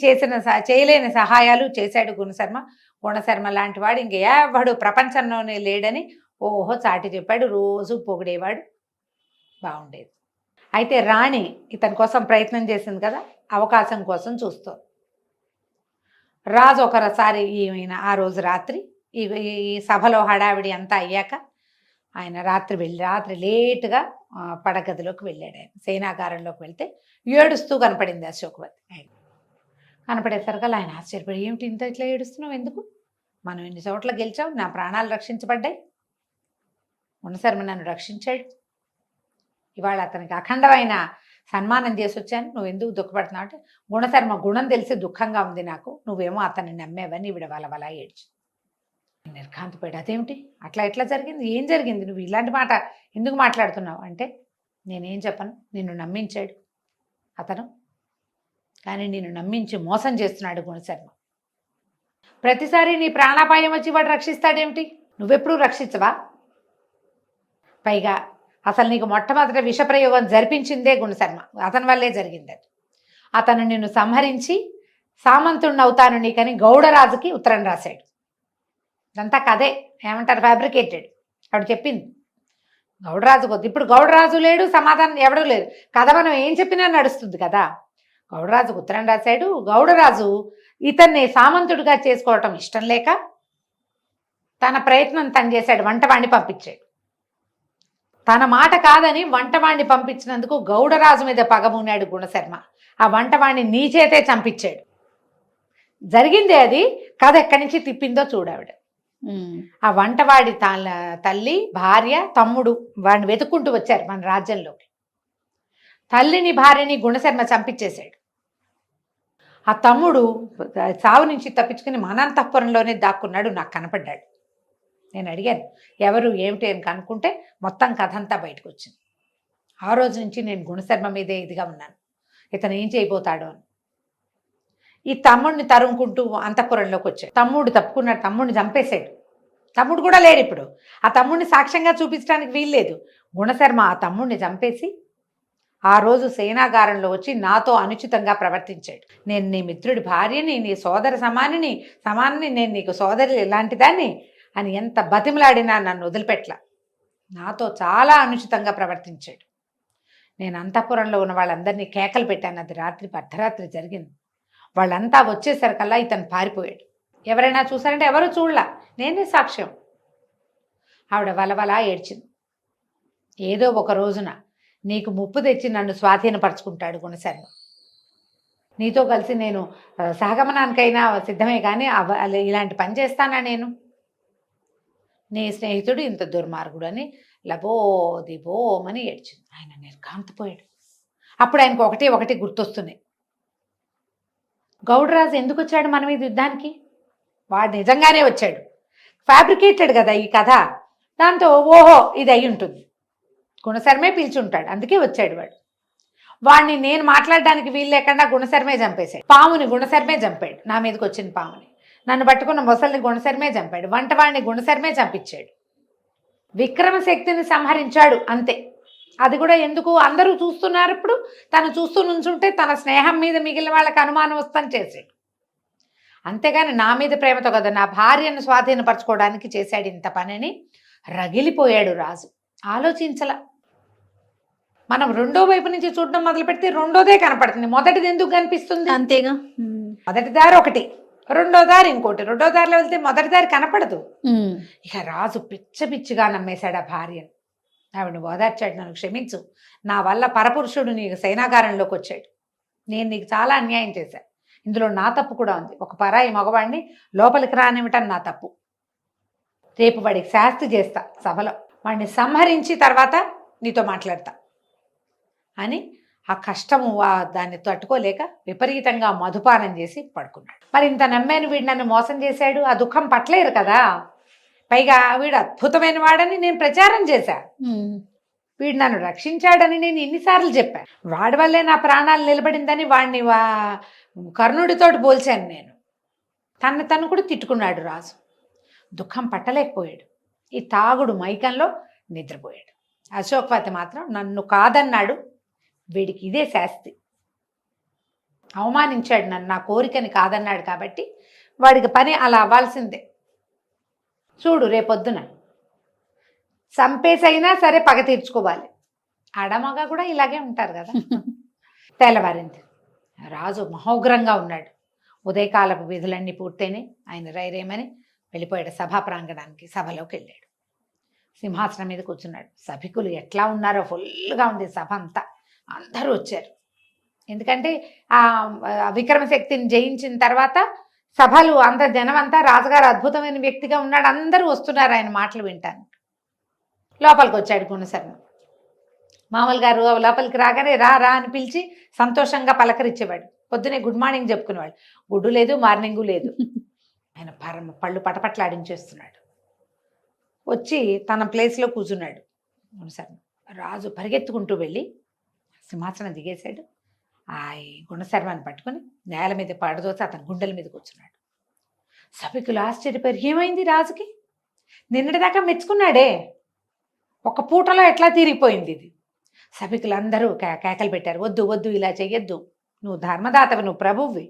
చేయలేని సహాయాలు చేశాడు గుణశర్మ. గుణశర్మ లాంటి వాడు ఇంక ఎవడు ప్రపంచంలోనే లేడని ఓహో చాటి చెప్పాడు, రోజు పొగిడేవాడు, బాగుండేది. అయితే రాణి ఇతని కోసం ప్రయత్నం చేసింది కదా, అవకాశం కోసం చూస్తుంది. రాజు ఒకసారి ఈయన ఆ రోజు రాత్రి ఈ సభలో హడావిడి అంతా అయ్యాక ఆయన రాత్రి లేటుగా పడగదిలోకి వెళ్ళాడు. ఆయన సేనాగారంలోకి వెళ్తే ఏడుస్తూ కనపడింది అశోకవతి. ఆయన కనపడేసరికల్లా ఆయన ఆశ్చర్యపడి, ఏమిటి ఇంత ఇట్లా ఏడుస్తున్నావు, ఎందుకు? మనం ఇన్ని చోట్ల గెలిచావు, నా ప్రాణాలు రక్షించబడ్డాయి, గుణశర్మ నన్ను రక్షించాడు, ఇవాళ అతనికి అఖండమైన సన్మానం చేసి వచ్చాను, నువ్వు ఎందుకు దుఃఖపడుతున్నావు అంటే, గుణశర్మ గుణం తెలిసి దుఃఖంగా ఉంది నాకు, నువ్వేమో అతన్ని నమ్మేవని ఈవిడ వలవల ఏడ్చి నిర్ఘాంతపోయాడు. అదేమిటి అట్లా ఎట్లా జరిగింది, ఏం జరిగింది, నువ్వు ఇలాంటి మాట ఎందుకు మాట్లాడుతున్నావు అంటే, నేనేం చెప్పను, నిన్ను నమ్మించాడు అతను, కానీ నిన్ను నమ్మించి మోసం చేస్తున్నాడు గుణశర్మ. ప్రతిసారి నీ ప్రాణాపాయం వచ్చి వాడు రక్షిస్తాడేమిటి, నువ్వెప్పుడూ రక్షించవా? పైగా అసలు నీకు మొట్టమొదట విషప్రయోగం జరిపించిందే గుణశర్మ, అతని వల్లే జరిగింది. అది అతను నిన్ను సంహరించి సామంతుడిని అవుతాను నీకని గౌడరాజుకి ఉత్తరం రాశాడు. ఇదంతా కదే, ఏమంటారు, ఫ్యాబ్రికేటెడ్. ఆవిడ చెప్పింది గౌడరాజు కొద్ది. ఇప్పుడు గౌడరాజు లేడు, సమాధానం ఎవడూ లేదు, కథ మనం ఏం చెప్పినా నడుస్తుంది కదా. గౌడరాజుకు ఉత్తరం రాశాడు. గౌడరాజు ఇతన్ని సామంతుడిగా చేసుకోవటం ఇష్టం లేక తన ప్రయత్నం తను చేశాడు, వంటవాణ్ణి పంపించాడు. తన మాట కాదని వంటవాణ్ణి పంపించినందుకు గౌడరాజు మీద పగమున్నాడు గుణశర్మ. ఆ వంటవాణ్ణి నీ చేతే చంపించాడు. జరిగిందే అది, కథ ఎక్కడి నుంచి తిప్పిందో చూడావిడ. ఆ వంటవాడి తల్లి, భార్య, తమ్ముడు వాడిని వెతుక్కుంటూ వచ్చారు మన రాజ్యంలోకి. తల్లిని భార్యని గుణశర్మ చంపించేశాడు. ఆ తమ్ముడు సావు నుంచి తప్పించుకుని మనంతఃపురంలోనే దాక్కున్నాడు, నాకు కనపడ్డాడు. నేను అడిగాను ఎవరు ఏమిటి అని కనుక్కుంటే మొత్తం కథ అంతా బయటకు వచ్చింది. ఆ రోజు నుంచి నేను గుణశర్మ మీదే ఇదిగా ఉన్నాను, ఇతను ఏం చేయబోతాడు అని. ఈ తమ్ముడిని తరుముకుంటూ అంతఃపురంలోకి వచ్చాడు. తమ్ముడు తప్పుకున్నాడు, తమ్ముడిని చంపేశాడు. తమ్ముడు కూడా లేడు ఇప్పుడు. ఆ తమ్ముడిని సాక్ష్యంగా చూపించడానికి వీల్లేదు. గుణశర్మ ఆ తమ్ముడిని చంపేసి ఆ రోజు సేనాగారంలో వచ్చి నాతో అనుచితంగా ప్రవర్తించాడు. నేను నీ మిత్రుడి భార్యని, నీ సోదర సమానని, నేను నీకు సోదరి ఎలాంటి దాన్ని అని ఎంత బతిమలాడినా నన్ను వదిలిపెట్ల. నాతో చాలా అనుచితంగా ప్రవర్తించాడు. నేను అంతఃపురంలో ఉన్న వాళ్ళందరినీ కేకలు పెట్టాను. అది అర్ధరాత్రి జరిగింది. వాళ్ళంతా వచ్చేసరికల్లా ఇతను పారిపోయాడు. ఎవరైనా చూసారంటే ఎవరు చూడలా, నేనే సాక్ష్యం. ఆవిడ వలవలా ఏడ్చింది. ఏదో ఒక రోజున నీకు ముప్పు తెచ్చి నన్ను స్వాధీనపరచుకుంటాడు గుణశర్మ. నీతో కలిసి నేను సహగమనానికైనా సిద్ధమే, కానీ ఇలాంటి పని చేస్తానా నేను? నీ స్నేహితుడు ఇంత దుర్మార్గుడు అని లబోదిబోమని ఏడ్చింది. ఆయన నిర్ఘాంతపోయాడు. అప్పుడు ఆయనకు ఒకటి గుర్తొస్తున్నాయి. గౌడరాజు ఎందుకు వచ్చాడు మన మీద యుద్ధానికి? వాడు నిజంగానే వచ్చాడు, ఫ్యాబ్రికేటెడ్ కదా ఈ కథ. దాంతో ఓహో ఇది అయి ఉంటుంది, గుణశర్మే పిలిచుంటాడు, అందుకే వచ్చాడు వాడు. వాడిని నేను మాట్లాడడానికి వీలు లేకుండా గుణశర్మే చంపేశాడు. పాముని గుణశర్మే చంపాడు, నా మీదకి వచ్చిన పాముని. నన్ను పట్టుకున్న మొసల్ని గుణశర్మే చంపాడు. వంటవాడిని గుణశర్మే చంపించాడు. విక్రమశక్తిని సంహరించాడు, అంతే. అది కూడా ఎందుకు? అందరూ చూస్తున్నారు. ఇప్పుడు తను చూస్తూ నుంచుంటే తన స్నేహం మీద మిగిలిన వాళ్ళకి అనుమానం వస్తాను చేశాడు. అంతేగాని నా మీద ప్రేమతో కదా, నా భార్యను స్వాధీనపరచుకోవడానికి చేశాడు ఇంత పనిని రగిలిపోయాడు రాజు. ఆలోచించలా. మనం రెండో వైపు నుంచి చూడడం మొదలు పెడితే రెండోదే కనపడుతుంది, మొదటిది ఎందుకు కనిపిస్తుంది? అంతేగా. మొదటి దారి ఒకటి, రెండో దారి ఇంకోటి. రెండో దారిలో వెళ్తే మొదటి దారి కనపడదు. ఇక రాజు పిచ్చిగా నమ్మేశాడు ఆ భార్యను. ఆవిడని ఓదార్చాడు, నన్ను క్షమించు, నా వల్ల పరపురుషుడు నీకు సేనాగారంలోకి వచ్చాడు, నేను నీకు చాలా అన్యాయం చేశాను, ఇందులో నా తప్పు కూడా ఉంది, ఒక పరాయి మగవాడిని లోపలికి రానివ్వటం నా తప్పు, రేపు వాడికి శాస్తి చేస్తా సభలో, వాడిని సంహరించి తర్వాత నీతో మాట్లాడతా అని ఆ కష్టము దాన్ని తట్టుకోలేక విపరీతంగా మధుపానం చేసి పడుకున్నాడు. మరి ఇంత నమ్మాను, వీడు నన్ను మోసం చేశాడు, ఆ దుఃఖం పట్టలేరు కదా. పైగా వీడు అద్భుతమైన వాడని నేను ప్రచారం చేశా, వీడు నన్ను రక్షించాడని నేను ఎన్నిసార్లు చెప్పాను, వాడి వల్లే నా ప్రాణాలు నిలబడిందని వాడిని కర్ణుడితోటి పోల్చాను నేను. తను కూడా తిట్టుకున్నాడు రాజు. దుఃఖం పట్టలేకపోయాడు. ఈ తాగుడు మైకంలో నిద్రపోయాడు. అశోకవతి మాత్రం నన్ను కాదన్నాడు, వీడికి ఇదే శాస్తి, అవమానించాడు నన్ను, నా కోరికని కాదన్నాడు కాబట్టి వాడికి పని అలా అవ్వాల్సిందే. చూడు రేపొద్దున చంపేసైనా సరే పగ తీర్చుకోవాలి. ఆడమగ కూడా ఇలాగే ఉంటారు కదా. తెల్లవారింది. రాజు మహోగ్రంగా ఉన్నాడు. ఉదయకాలపు విధులన్నీ పూర్తయినాయి. ఆయన రైరేమని వెళ్ళిపోయాడు సభా ప్రాంగణానికి. సభలోకి వెళ్ళాడు. సింహాసనం మీద కూర్చున్నాడు. సభికులు ఎట్లా ఉన్నారో, ఫుల్గా ఉంది సభ అంతా. అందరూ వచ్చారు. ఎందుకంటే ఆ విక్రమశక్తిని జయించిన తర్వాత సభలు అంత జనం అంతా రాజుగారు అద్భుతమైన వ్యక్తిగా ఉన్నాడు, అందరూ వస్తున్నారు ఆయన మాటలు వింటాను. లోపలికి వచ్చాడు గుణశర్మ. మామూలు గారు లోపలికి రాగానే రా రా అని పిలిచి సంతోషంగా పలకరించేవాడు. పొద్దునే గుడ్ మార్నింగ్ చెప్పుకునేవాడు. గుడ్డు లేదు, మార్నింగు లేదు. ఆయన పళ్ళు పటపట్లాడించేస్తున్నాడు. వచ్చి తన ప్లేస్లో కూర్చున్నాడు గుణశర్మ. రాజు పరిగెత్తుకుంటూ వెళ్ళి సింహాసనం దిగేశాడు. ఆ గుణశర్మని పట్టుకొని నేల మీద పడదోసి అతని గుండెల మీద కూర్చున్నాడు. సభికులు ఆశ్చర్యపోయారు. ఏమైంది రాజుకి? నిన్నటిదాకా మెచ్చుకున్నాడే, ఒక పూటలో ఎట్లా తీరిగిపోయింది ఇది? సభికులు అందరూ కేకలు పెట్టారు. వద్దు వద్దు, ఇలా చెయ్యొద్దు, నువ్వు ధర్మదాతవి, నువ్వు ప్రభువువి,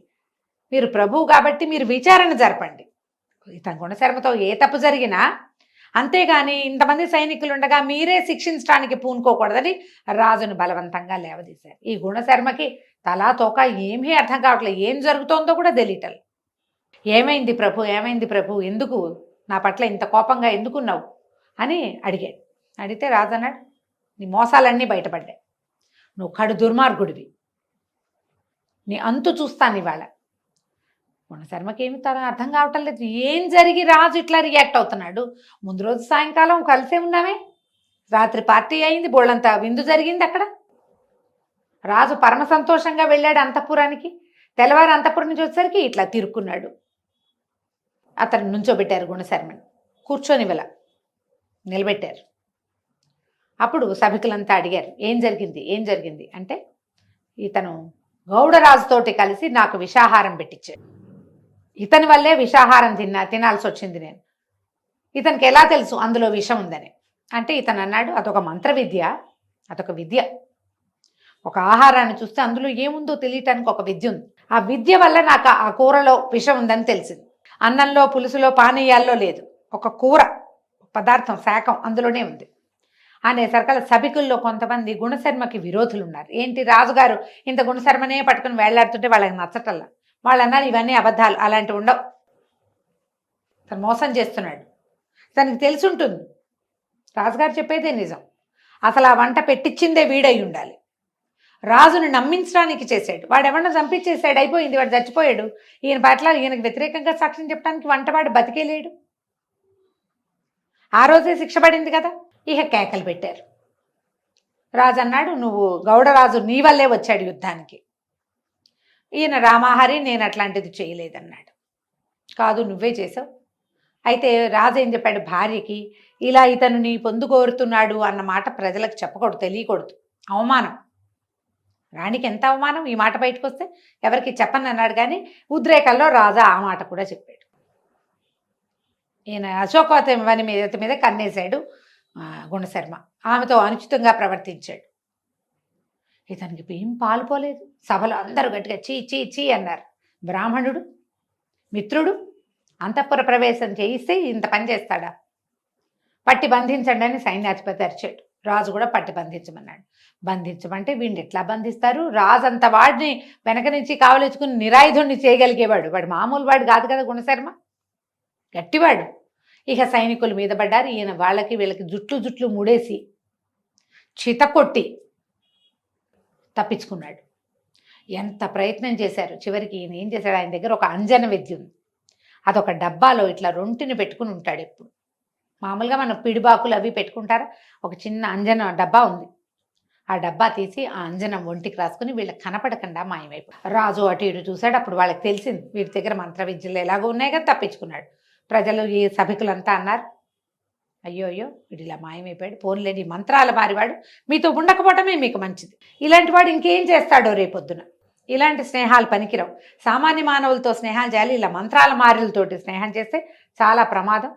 మీరు ప్రభువు కాబట్టి మీరు విచారణ జరపండి. ఇతని గుణశర్మతో ఏ తప్పు జరిగినా, అంతేగాని ఇంతమంది సైనికులు ఉండగా మీరే శిక్షించడానికి పూనుకోకూడదని రాజును బలవంతంగా లేవదీశారు. ఈ గుణశర్మకి తలా తోక ఏమీ అర్థం కావట్లేదు. ఏం జరుగుతోందో కూడా తెలియటం. ఏమైంది ప్రభు, ఏమైంది ప్రభు, ఎందుకు నా పట్ల ఇంత కోపంగా ఎందుకున్నావు అని అడిగాడు. అడిగితే రాజు అన్నాడు, నీ మోసాలన్నీ బయటపడ్డాయి, నువ్వు కడు దుర్మార్గుడివి, నీ అంతు చూస్తాను ఇవాళ. గుణశర్మకి ఏమి అర్థం కావటం లేదు. ఏం జరిగి రాజు ఇట్లా రియాక్ట్ అవుతున్నాడు? ముందు రోజు సాయంకాలం కలిసే ఉన్నామే, రాత్రి పార్టీ అయింది, బోళ్ళంతా విందు జరిగింది అక్కడ. రాజు పరమ సంతోషంగా వెళ్ళాడు అంతఃపురానికి. తెల్లవారు అంతఃపురం నుంచి వచ్చేసరికి ఇట్లా తిరుక్కున్నాడు. అతను నుంచోబెట్టారు గుణశర్మని. కూర్చొని వెళ్ళ నిలబెట్టారు. అప్పుడు సభికులంతా అడిగారు, ఏం జరిగింది ఏం జరిగింది అంటే, ఇతను గౌడరాజుతోటి కలిసి నాకు విషాహారం పెట్టించాడు, ఇతని వల్లే విషాహారం తినాల్సి వచ్చింది నేను. ఇతనికి ఎలా తెలుసు అందులో విషం ఉందని అంటే, ఇతను అన్నాడు, అదొక మంత్ర విద్య, అదొక విద్య. ఒక ఆహారాన్ని చూస్తే అందులో ఏముందో తెలియటానికి ఒక విద్య ఉంది. ఆ విద్య వల్ల నాకు ఆ కూరలో విషం ఉందని తెలిసింది. అన్నంలో, పులుసులో, పానీయాల్లో లేదు, ఒక కూర పదార్థం, శాఖం అందులోనే ఉంది అనేసరికల సభికుల్లో కొంతమంది గుణశర్మకి విరోధులు ఉన్నారు. ఏంటి, రాజుగారు ఇంత గుణశర్మనే పట్టుకుని వేళ్లాడుతుంటే వాళ్ళకి నచ్చటల్లా. వాళ్ళు అన్నారు, ఇవన్నీ అబద్ధాలు, అలాంటివి ఉండవు, తను మోసం చేస్తున్నాడు, తనకి తెలిసి ఉంటుంది, రాజుగారు చెప్పేదే నిజం, అసలు ఆ వంట పెట్టించిందే వీడై ఉండాలి, రాజుని నమ్మించడానికి చేశాడు, వాడు ఎవరిని చంపించేశాడు, అయిపోయింది, వాడు చచ్చిపోయాడు, ఈయన పట్ల ఈయనకు వ్యతిరేకంగా సాక్ష్యం చెప్పడానికి వంటవాడు బతికేలేడు, ఆ రోజే శిక్ష పడింది కదా. ఇక కేకలు పెట్టారు. రాజు అన్నాడు, నువ్వు గౌడరాజు నీ వల్లే వచ్చాడు యుద్ధానికి. ఈయన రామాహరి, నేను అట్లాంటిది చేయలేదన్నాడు. కాదు, నువ్వే చేసావు. అయితే రాజు ఏం చెప్పాడు, భార్యకి ఇలా ఇతను నీ పొందు కోరుతున్నాడు అన్న మాట ప్రజలకు చెప్పకూడదు, తెలియకూడదు, అవమానం. రాణికి ఎంత అవమానం ఈ మాట బయటకు వస్తే, ఎవరికి చెప్పని అన్నాడు. కానీ ఉద్రేకంలో రాజా ఆ మాట కూడా చెప్పాడు. ఈయన అశోకవతి మీద కన్నేశాడు గుణశర్మ, ఆమెతో అనుచితంగా ప్రవర్తించాడు. ఇతనికి ఏం పాలుపోలేదు. సభలో అందరూ గట్టిగా చీ చీ చీ అన్నారు. బ్రాహ్మణుడు, మిత్రుడు, అంతఃపుర ప్రవేశం చేయిస్తే ఇంత పని చేస్తాడా? పట్టి బంధించండి అని సైన్యాధిపతి అరిచాడు. రాజు కూడా పట్టి బంధించమన్నాడు. బంధించమంటే వీడిని ఎట్లా బంధిస్తారు? రాజు అంత వాడిని వెనక నుంచి కావలించుకుని నిరాయుధుడిని చేయగలిగేవాడు, వాడు మామూలు వాడు కాదు కదా గుణశర్మ, గట్టివాడు. ఇక సైనికుల మీద పడ్డారు. ఈయన వాళ్ళకి వీళ్ళకి జుట్లు ముడేసి చితకొట్టి తప్పించుకున్నాడు. ఎంత ప్రయత్నం చేశారు. చివరికి ఈయన ఏం చేశాడు, ఆయన దగ్గర ఒక అంజన విద్య ఉంది, అదొక డబ్బాలో ఇట్లా రొంటిని పెట్టుకుని ఉంటాడు ఎప్పుడు. మామూలుగా మనం పిడిబాకులు అవి పెట్టుకుంటారా, ఒక చిన్న అంజన డబ్బా ఉంది. ఆ డబ్బా తీసి ఆ అంజనం ఒంటికి రాసుకుని వీళ్ళకి కనపడకుండా మాయమైపోయి. రాజు అటు ఇటు చూశాడు. అప్పుడు వాళ్ళకి తెలిసింది వీడి దగ్గర మంత్ర విద్యలు ఎలాగో ఉన్నాయి కదా, తప్పించుకున్నాడు. ప్రజలు, ఈ సభికులంతా అన్నారు, అయ్యో అయ్యో వీడు ఇలా మాయమైపోయాడు, పోన్లేని మంత్రాల మారివాడు, మీతో ఉండకపోవటమే మీకు మంచిది, ఇలాంటి వాడు ఇంకేం చేస్తాడో రేపొద్దున. ఇలాంటి స్నేహాలు పనికిరావు, సామాన్య మానవులతో స్నేహాలు చేయాలి, ఇలా మంత్రాల మారులతోటి స్నేహం చేస్తే చాలా ప్రమాదం.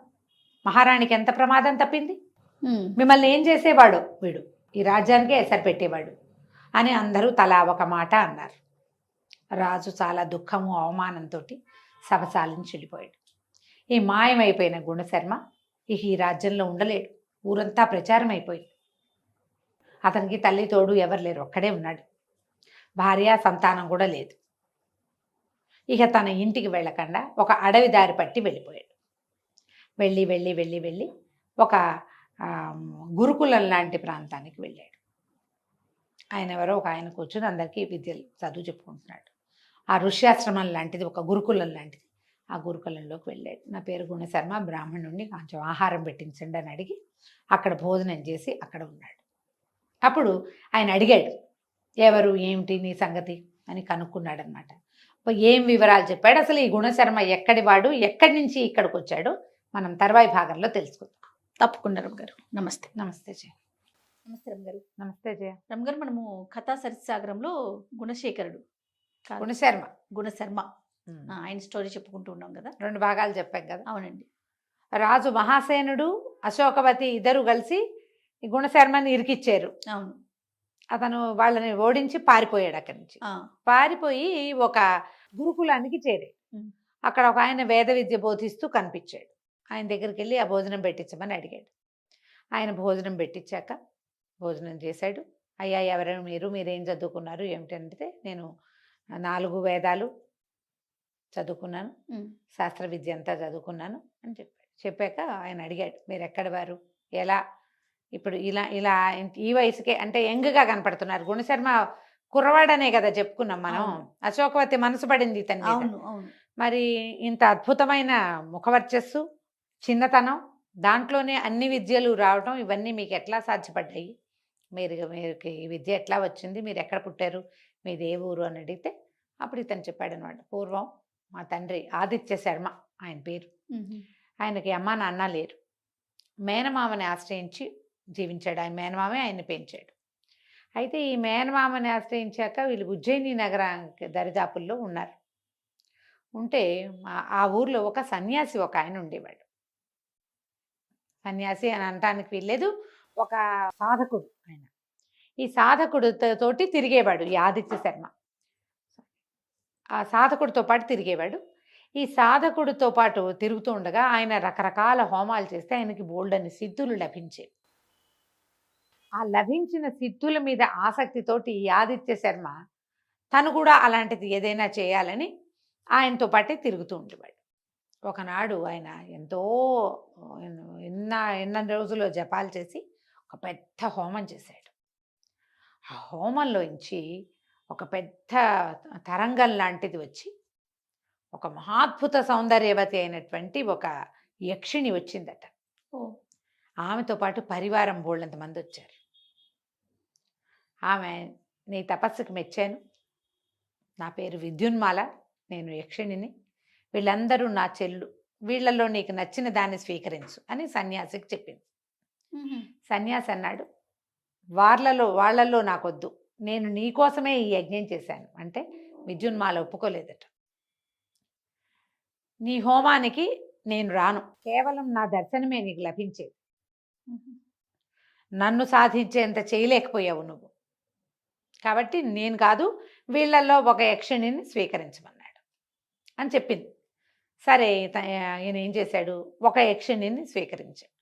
మహారాణికి ఎంత ప్రమాదం తప్పింది, మిమ్మల్ని ఏం చేసేవాడు వీడు, ఈ రాజ్యానికే ఎసరు పెట్టేవాడు అని అందరూ తలా ఒక మాట అన్నారు. రాజు చాలా దుఃఖము అవమానంతో సభ సాలించి వెళ్ళిపోయాడు. ఈ మాయమైపోయిన గుణశర్మ ఇక ఈ రాజ్యంలో ఉండలేడు. ఊరంతా ప్రచారం అయిపోయింది. అతనికి తల్లి తోడు ఎవరు లేరు, ఒక్కడే ఉన్నాడు. భార్య సంతానం కూడా లేదు. ఇక తన ఇంటికి వెళ్ళకుండా ఒక అడవి దారి పట్టి వెళ్ళిపోయాడు. వెళ్ళి వెళ్ళి వెళ్ళి వెళ్ళి ఒక గురుకులం లాంటి ప్రాంతానికి వెళ్ళాడు. ఆయన ఎవరో ఒక ఆయన కూర్చొని అందరికీ విద్యలు చదువు చెప్పుకుంటున్నాడు. ఆ ఋష్యాశ్రమం లాంటిది, ఒక గురుకులం లాంటిది. ఆ గురుకులంలోకి వెళ్ళాడు. నా పేరు గుణశర్మ, బ్రాహ్మణుడిని, కొంచెం ఆహారం పెట్టించండి అని అడిగి అక్కడ భోజనం చేసి అక్కడ ఉన్నాడు. అప్పుడు ఆయన అడిగాడు, ఎవరు ఏమిటి నీ సంగతి అని కనుక్కున్నాడు అనమాట. ఏం వివరాలు చెప్పాడు, అసలు ఈ గుణశర్మ ఎక్కడి వాడు, ఎక్కడి నుంచి ఇక్కడికి వచ్చాడు, మనం తర్వాయి భాగంలో తెలుసుకుందాం. తప్పకుండా రమ్మగారు. నమస్తే. నమస్తే జయ. నమస్తే రమ్మగారు. నమస్తే జయ. రమ్మగారు, మనము కథా సరిసాగరంలో గుణశేఖరుడు గుణశర్మ గుణశర్మ ఆయన స్టోరీ చెప్పుకుంటూ ఉన్నాం కదా. 2 భాగాలు చెప్పాం కదా. అవునండి. రాజు మహాసేనుడు, అశోకవతి ఇద్దరు కలిసి ఈ గుణశర్మని ఇరికిచ్చారు. అవును. అతను వాళ్ళని ఓడించి పారిపోయాడు. అక్కడి నుంచి పారిపోయి ఒక గురుకులానికి చేరాడు. అక్కడ ఒక ఆయన వేద విద్య బోధిస్తూ కనిపించాడు. ఆయన దగ్గరికి వెళ్ళి ఆ భోజనం పెట్టించమని అడిగాడు. ఆయన భోజనం పెట్టించాక భోజనం చేశాడు. అయ్యా ఎవరైనా మీరేం చదువుకున్నారు ఏమిటంటే, నేను 4 వేదాలు చదువుకున్నాను, శాస్త్ర విద్య అంతా చదువుకున్నాను అని చెప్పాడు. చెప్పాక ఆయన అడిగాడు, మీరు ఎక్కడి వారు, ఎలా, ఇప్పుడు ఇలా ఇలా ఈ వయసుకే అంటే యంగ్గా కనపడుతున్నారు. గుణశర్మ కుర్రవాడనే కదా చెప్పుకున్నాం మనం. అశోకవతి మనసు పడింది ఇతని మీద. మరి ఇంత అద్భుతమైన ముఖవర్చస్సు, చిన్నతనం, దాంట్లోనే అన్ని విద్యలు రావడం, ఇవన్నీ మీకు ఎట్లా సాధ్యపడ్డాయి, మీరు ఈ విద్య ఎట్లా వచ్చింది, మీరు ఎక్కడ పుట్టారు, మీది ఏ ఊరు అని అడిగితే అప్పుడు ఇతను చెప్పాడు అనమాట. పూర్వం మా తండ్రి ఆదిత్య శర్మ ఆయన పేరు. ఆయనకి అమ్మ నాన్న లేరు. మేనమామని ఆశ్రయించి జీవించాడు. ఆయన మేనమామే ఆయన్ని పెంచాడు. అయితే ఈ మేనమామని ఆశ్రయించాక వీళ్ళు ఉజ్జయిని నగరానికి దరిదాపుల్లో ఉన్నారు. ఉంటే ఆ ఊర్లో ఒక సన్యాసి ఒక ఆయన ఉండేవాడు. సన్యాసి అని అనటానికి వీల్లేదు, ఒక సాధకుడు ఆయన. ఈ సాధకుడితోటి తిరిగేవాడు ఈ ఆదిత్య శర్మ. ఆ సాధకుడితో పాటు తిరిగేవాడు. ఈ సాధకుడితో పాటు తిరుగుతూ ఉండగా ఆయన రకరకాల హోమాలు చేస్తే ఆయనకి బోల్డని సిద్ధులు లభించేవి. ఆ లభించిన సిద్ధుల మీద ఆసక్తితోటి ఈ ఆదిత్య శర్మ తను కూడా అలాంటిది ఏదైనా చేయాలని ఆయనతో పాటే తిరుగుతూ ఉండేవాడు. ఒకనాడు ఆయన ఎంతో ఎన్న రోజుల్లో జపాలు చేసి ఒక పెద్ద హోమం చేశాడు. ఆ హోమంలోంచి ఒక పెద్ద తరంగం లాంటిది వచ్చి ఒక మహాద్భుత సౌందర్యవతి అయినటువంటి ఒక యక్షిణి వచ్చిందట. ఆమెతో పాటు పరివారం బోళ్ళంత మంది వచ్చారు. ఆమె, నీ తపస్సుకు మెచ్చాను, నా పేరు విద్యున్మాల, నేను యక్షిణిని, వీళ్ళందరూ నా చెల్లు, వీళ్ళల్లో నీకు నచ్చిన దాన్ని స్వీకరించు అని సన్యాసికి చెప్పింది. సన్యాసి అన్నాడు, వాళ్ళల్లో నాకొద్దు, నేను నీకోసమే ఈ యజ్ఞం చేశాను అంటే విద్యున్మాల ఒప్పుకోలేదట. నీ హోమానికి నేను రాను, కేవలం నా దర్శనమే నీకు లభించేది, నన్ను సాధించేంత చేయలేకపోయావు నువ్వు, కాబట్టి నేను కాదు, వీళ్ళల్లో ఒక యక్షిణిని స్వీకరించమన్నాడు అని చెప్పింది. సరే ఈయన ఏం చేశాడు, ఒక యక్షిణిని స్వీకరించాడు.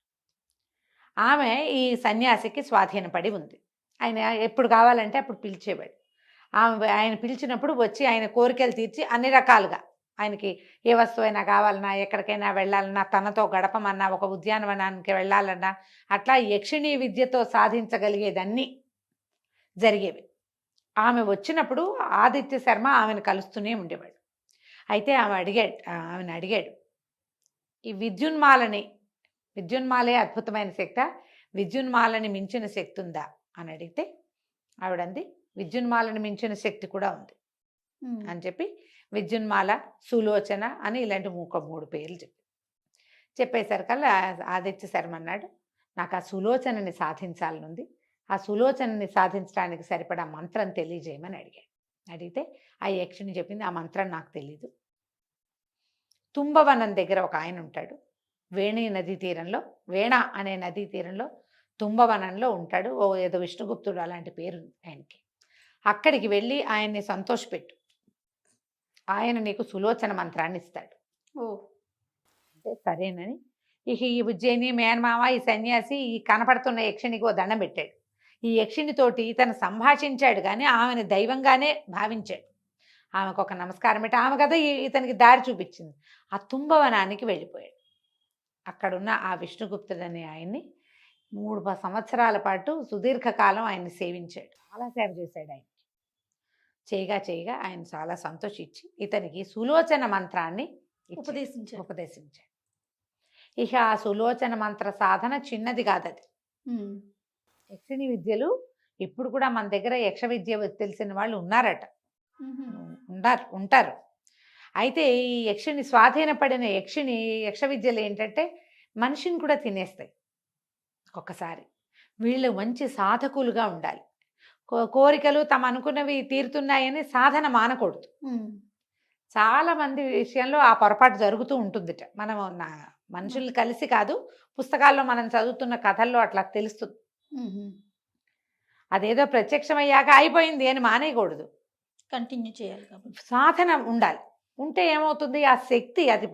ఆమె ఈ సన్యాసికి స్వాధీనపడి ఉంది. ఆయన ఎప్పుడు కావాలంటే అప్పుడు పిలిచేవాడు. ఆయన పిలిచినప్పుడు వచ్చి ఆయన కోరికలు తీర్చి అన్ని రకాలుగా, ఆయనకి ఏ వస్తువైనా కావాలన్నా, ఎక్కడికైనా వెళ్ళాలన్నా, తనతో గడపమన్నా, ఒక ఉద్యానవనానికి వెళ్ళాలన్నా, అట్లా యక్షిణీ విద్యతో సాధించగలిగేదన్నీ జరిగేవి. ఆమె వచ్చినప్పుడు ఆదిత్య శర్మ ఆమెను కలుస్తూనే ఉండేవాడు. అయితే ఆమెను అడిగాడు, ఈ విద్యున్మాలే అద్భుతమైన శక్తి, విద్యున్మాలని మించిన శక్తి ఉందా అని అడిగితే ఆవిడంది, విద్యున్మాలను మించిన శక్తి కూడా ఉంది అని చెప్పి విద్యున్మాల, సులోచన అని ఇలాంటి 3 పేర్లు చెప్పేసరికల్లా ఆదిత్య శర్మ అన్నాడు, నాకు ఆ సులోచనని సాధించాలనుంది, ఆ సులోచనని సాధించడానికి సరిపడా మంత్రం తెలియజేయమని అడిగితే ఆ యక్షిణి చెప్పింది, ఆ మంత్రం నాకు తెలీదు. తుంబవనం దగ్గర ఒక ఆయన ఉంటాడు, వేణ అనే నదీ తీరంలో తుంబవనంలో ఉంటాడు. ఏదో విష్ణుగుప్తుడు అలాంటి పేరు ఆయనకి. అక్కడికి వెళ్ళి ఆయన్ని సంతోషపెట్టు, ఆయన నీకు సులోచన మంత్రాన్ని ఇస్తాడు. ఓ అంటే సరేనని ఇక ఈ ఉజ్జయిని మేనమామ ఈ సన్యాసి ఈ కనపడుతున్న యక్షినికి ఓ దండం పెట్టాడు. ఈ యక్షినితోటి ఇతను సంభాషించాడు కానీ ఆమెను దైవంగానే భావించాడు. ఆమెకు ఒక నమస్కారం పెట్టి ఆమె కదా ఇతనికి దారి చూపించింది. ఆ తుంభవనానికి వెళ్ళిపోయాడు. అక్కడున్న ఆ విష్ణుగుప్తుడు అనే ఆయన్ని 3 సంవత్సరాల పాటు సుదీర్ఘకాలం ఆయన్ని సేవించాడు. చాలా సేవ చేశాడు ఆయన. చేయగా ఆయన చాలా సంతోషించి ఇతనికి సులోచన మంత్రాన్ని ఉపదేశించాడు. ఇక ఆ సులోచన మంత్ర సాధన చిన్నది కాదది. యక్షిణి విద్యలు ఇప్పుడు కూడా మన దగ్గర యక్ష విద్య తెలిసిన వాళ్ళు ఉన్నారట, ఉంటారు. అయితే ఈ యక్షిని స్వాధీనపడిన యక్ష విద్యలు ఏంటంటే మనిషిని కూడా తినేస్తాయి ఒక్కొక్కసారి. వీళ్ళు మంచి సాధకులుగా ఉండాలి. కోరికలు తమ అనుకున్నవి తీరుతున్నాయని సాధన మానకూడదు. చాలా మంది విషయంలో ఆ పొరపాటు జరుగుతూ ఉంటుందిట. మనం మనుషులు కలిసి కాదు, పుస్తకాల్లో మనం చదువుతున్న కథల్లో అట్లా తెలుస్తుంది. అదేదో ప్రత్యక్షమయ్యాక అయిపోయింది అని మానేయకూడదు, కంటిన్యూ చేయాలి. కాబట్టి సాధన ఉండాలి. ఉంటే ఏమవుతుంది, ఆ శక్తి, అది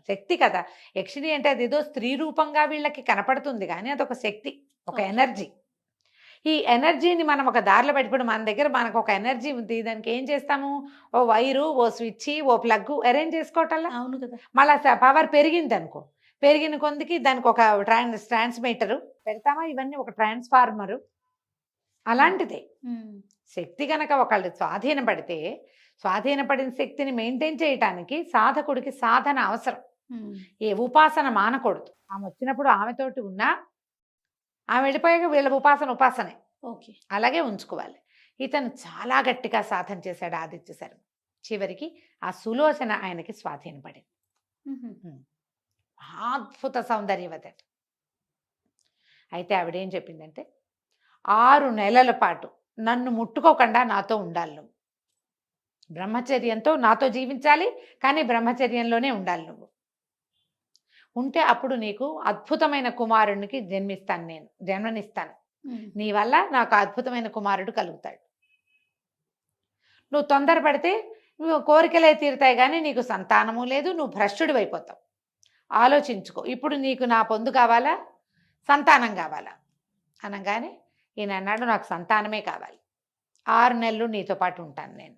శక్తి కదా. యక్షిణి అంటే అది ఏదో స్త్రీ రూపంగా వీళ్ళకి కనపడుతుంది కానీ అదొక శక్తి, ఒక ఎనర్జీ. ఈ ఎనర్జీని మనం ఒక దారిలో పెట్టుకుని మన దగ్గర మనకు ఒక ఎనర్జీ ఉంది, దానికి ఏం చేస్తాము, ఓ వైరు, ఓ స్విచ్, ఓ ప్లగ్ అరేంజ్ చేసుకోవటంలా. అవును కదా. మళ్ళీ పవర్ పెరిగింది అనుకో, పెరిగిన కొందికి దానికి ఒక ట్రాన్స్మిటరు పెడతామా, ఇవన్నీ ఒక ట్రాన్స్ఫార్మరు. అలాంటిదే శక్తి. కనుక ఒకళ్ళు స్వాధీనపడిన శక్తిని మెయింటైన్ చేయటానికి సాధకుడికి సాధన అవసరం. ఏ ఉపాసన మానకూడదు. ఆమె వచ్చినప్పుడు ఆమెతోటి ఉన్నా, ఆమె వెళ్ళిపోయాక వీళ్ళ ఉపాసనే ఓకే, అలాగే ఉంచుకోవాలి. ఇతను చాలా గట్టిగా సాధన చేశాడు ఆదిత్య శర్మ. చివరికి ఆ సులోచన ఆయనకి స్వాధీనపడింది. అద్భుత సౌందర్యవత. అయితే ఆవిడేం చెప్పిందంటే, 6 నెలల పాటు నన్ను ముట్టుకోకుండా నాతో ఉండాలి నువ్వు, బ్రహ్మచర్యంతో నాతో జీవించాలి, కానీ బ్రహ్మచర్యంలోనే ఉండాలి నువ్వు. ఉంటే అప్పుడు నీకు అద్భుతమైన కుమారునికి జన్మనిస్తాను. నీ వల్ల నాకు అద్భుతమైన కుమారుడు కలుగుతాడు. నువ్వు తొందరపడితే నువ్వు కోరికలే తీరుతాయి కానీ నీకు సంతానము లేదు, నువ్వు భ్రష్టుడు అయిపోతావు. ఆలోచించుకో, ఇప్పుడు నీకు నా పొందు కావాలా, సంతానం కావాలా అనగానే ఈయన అన్నాడు, నాకు సంతానమే కావాలి, 6 నెలలు నీతో పాటు ఉంటాను నేను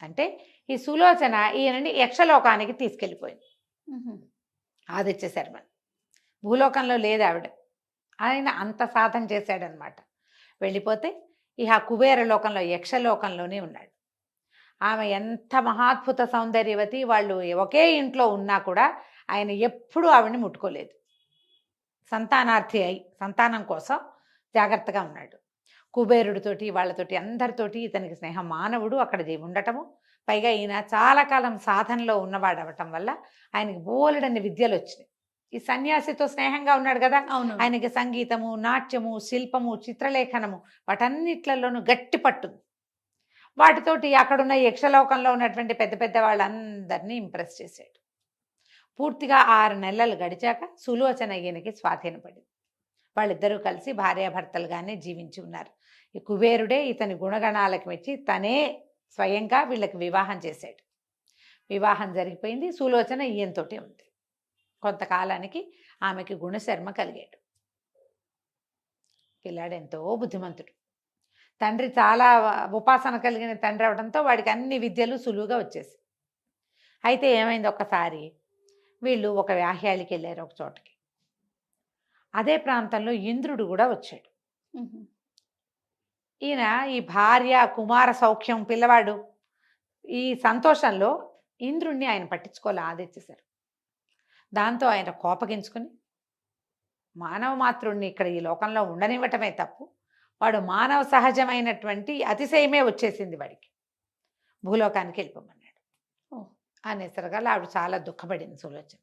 అంటే. ఈ సులోచన ఈయనని యక్షలోకానికి తీసుకెళ్ళిపోయింది. ఆదిత్య శర్మ భూలోకంలో లేదు ఆవిడ, ఆయన అంత సాధన చేశాడనమాట. వెళ్ళిపోతే ఇక కుబేర లోకంలో, యక్షలోకంలోనే ఉన్నాడు. ఆమె ఎంత మహాద్భుత సౌందర్యవతి. వాళ్ళు ఒకే ఇంట్లో ఉన్నా కూడా ఆయన ఎప్పుడూ ఆవిడని ముట్టుకోలేదు. సంతానార్థి అయి సంతానం కోసం జాగ్రత్తగా ఉన్నాడు. కుబేరుడితోటి వాళ్ళతోటి అందరితోటి ఇతనికి స్నేహం. మానవుడు అక్కడ ఉండటము, పైగా ఈయన చాలా కాలం సాధనలో ఉన్నవాడు అవటం వల్ల ఆయనకి బోలెడన్ని విద్యలు వచ్చినాయి. ఈ సన్యాసితో స్నేహంగా ఉన్నాడు కదా, ఆయనకి సంగీతము, నాట్యము, శిల్పము, చిత్రలేఖనము వాటన్నిట్లలోనూ గట్టి పట్టుంది. వాటితోటి అక్కడున్న యక్షలోకంలో ఉన్నటువంటి పెద్ద పెద్ద వాళ్ళందరినీ ఇంప్రెస్ చేశాడు. పూర్తిగా 6 నెలలు గడిచాక సులోచన ఈయనకి స్వాధీనపడింది. వాళ్ళిద్దరూ కలిసి భార్యాభర్తలుగానే జీవించి ఉన్నారు. ఈ కుబేరుడే ఇతని గుణగణాలకు మెచ్చి తనే స్వయంగా వీళ్ళకి వివాహం చేశాడు. వివాహం జరిగిపోయింది. సులోచన ఈయనతోటే ఉంది. కొంతకాలానికి ఆమెకి గుణశర్మ కలిగాడు. పిల్లాడు ఎంతో బుద్ధిమంతుడు. తండ్రి చాలా ఉపాసన కలిగిన తండ్రి అవడంతో వాడికి అన్ని విద్యలు సులువుగా వచ్చేసి. అయితే ఏమైంది, ఒక్కసారి వీళ్ళు ఒక వ్యాహ్యాలికి వెళ్ళారు ఒక చోటకి. అదే ప్రాంతంలో ఇంద్రుడు కూడా వచ్చాడు. ఈయన ఈ భార్య, కుమార సౌఖ్యం, పిల్లవాడు, ఈ సంతోషంలో ఇంద్రుణ్ణి ఆయన పట్టించుకోలే ఆదిత్యశారు. దాంతో ఆయన కోపగించుకుని మానవ మాతృణ్ణి ఇక్కడ ఈ లోకంలో ఉండనివ్వటమే తప్పు, వాడు మానవ సహజమైనటువంటి అతిశయమే వచ్చేసింది వాడికి, భూలోకానికి వెళ్ళిపోమన్నాడు. అనేసరిగా ఆవిడ చాలా దుఃఖపడింది. సులోచన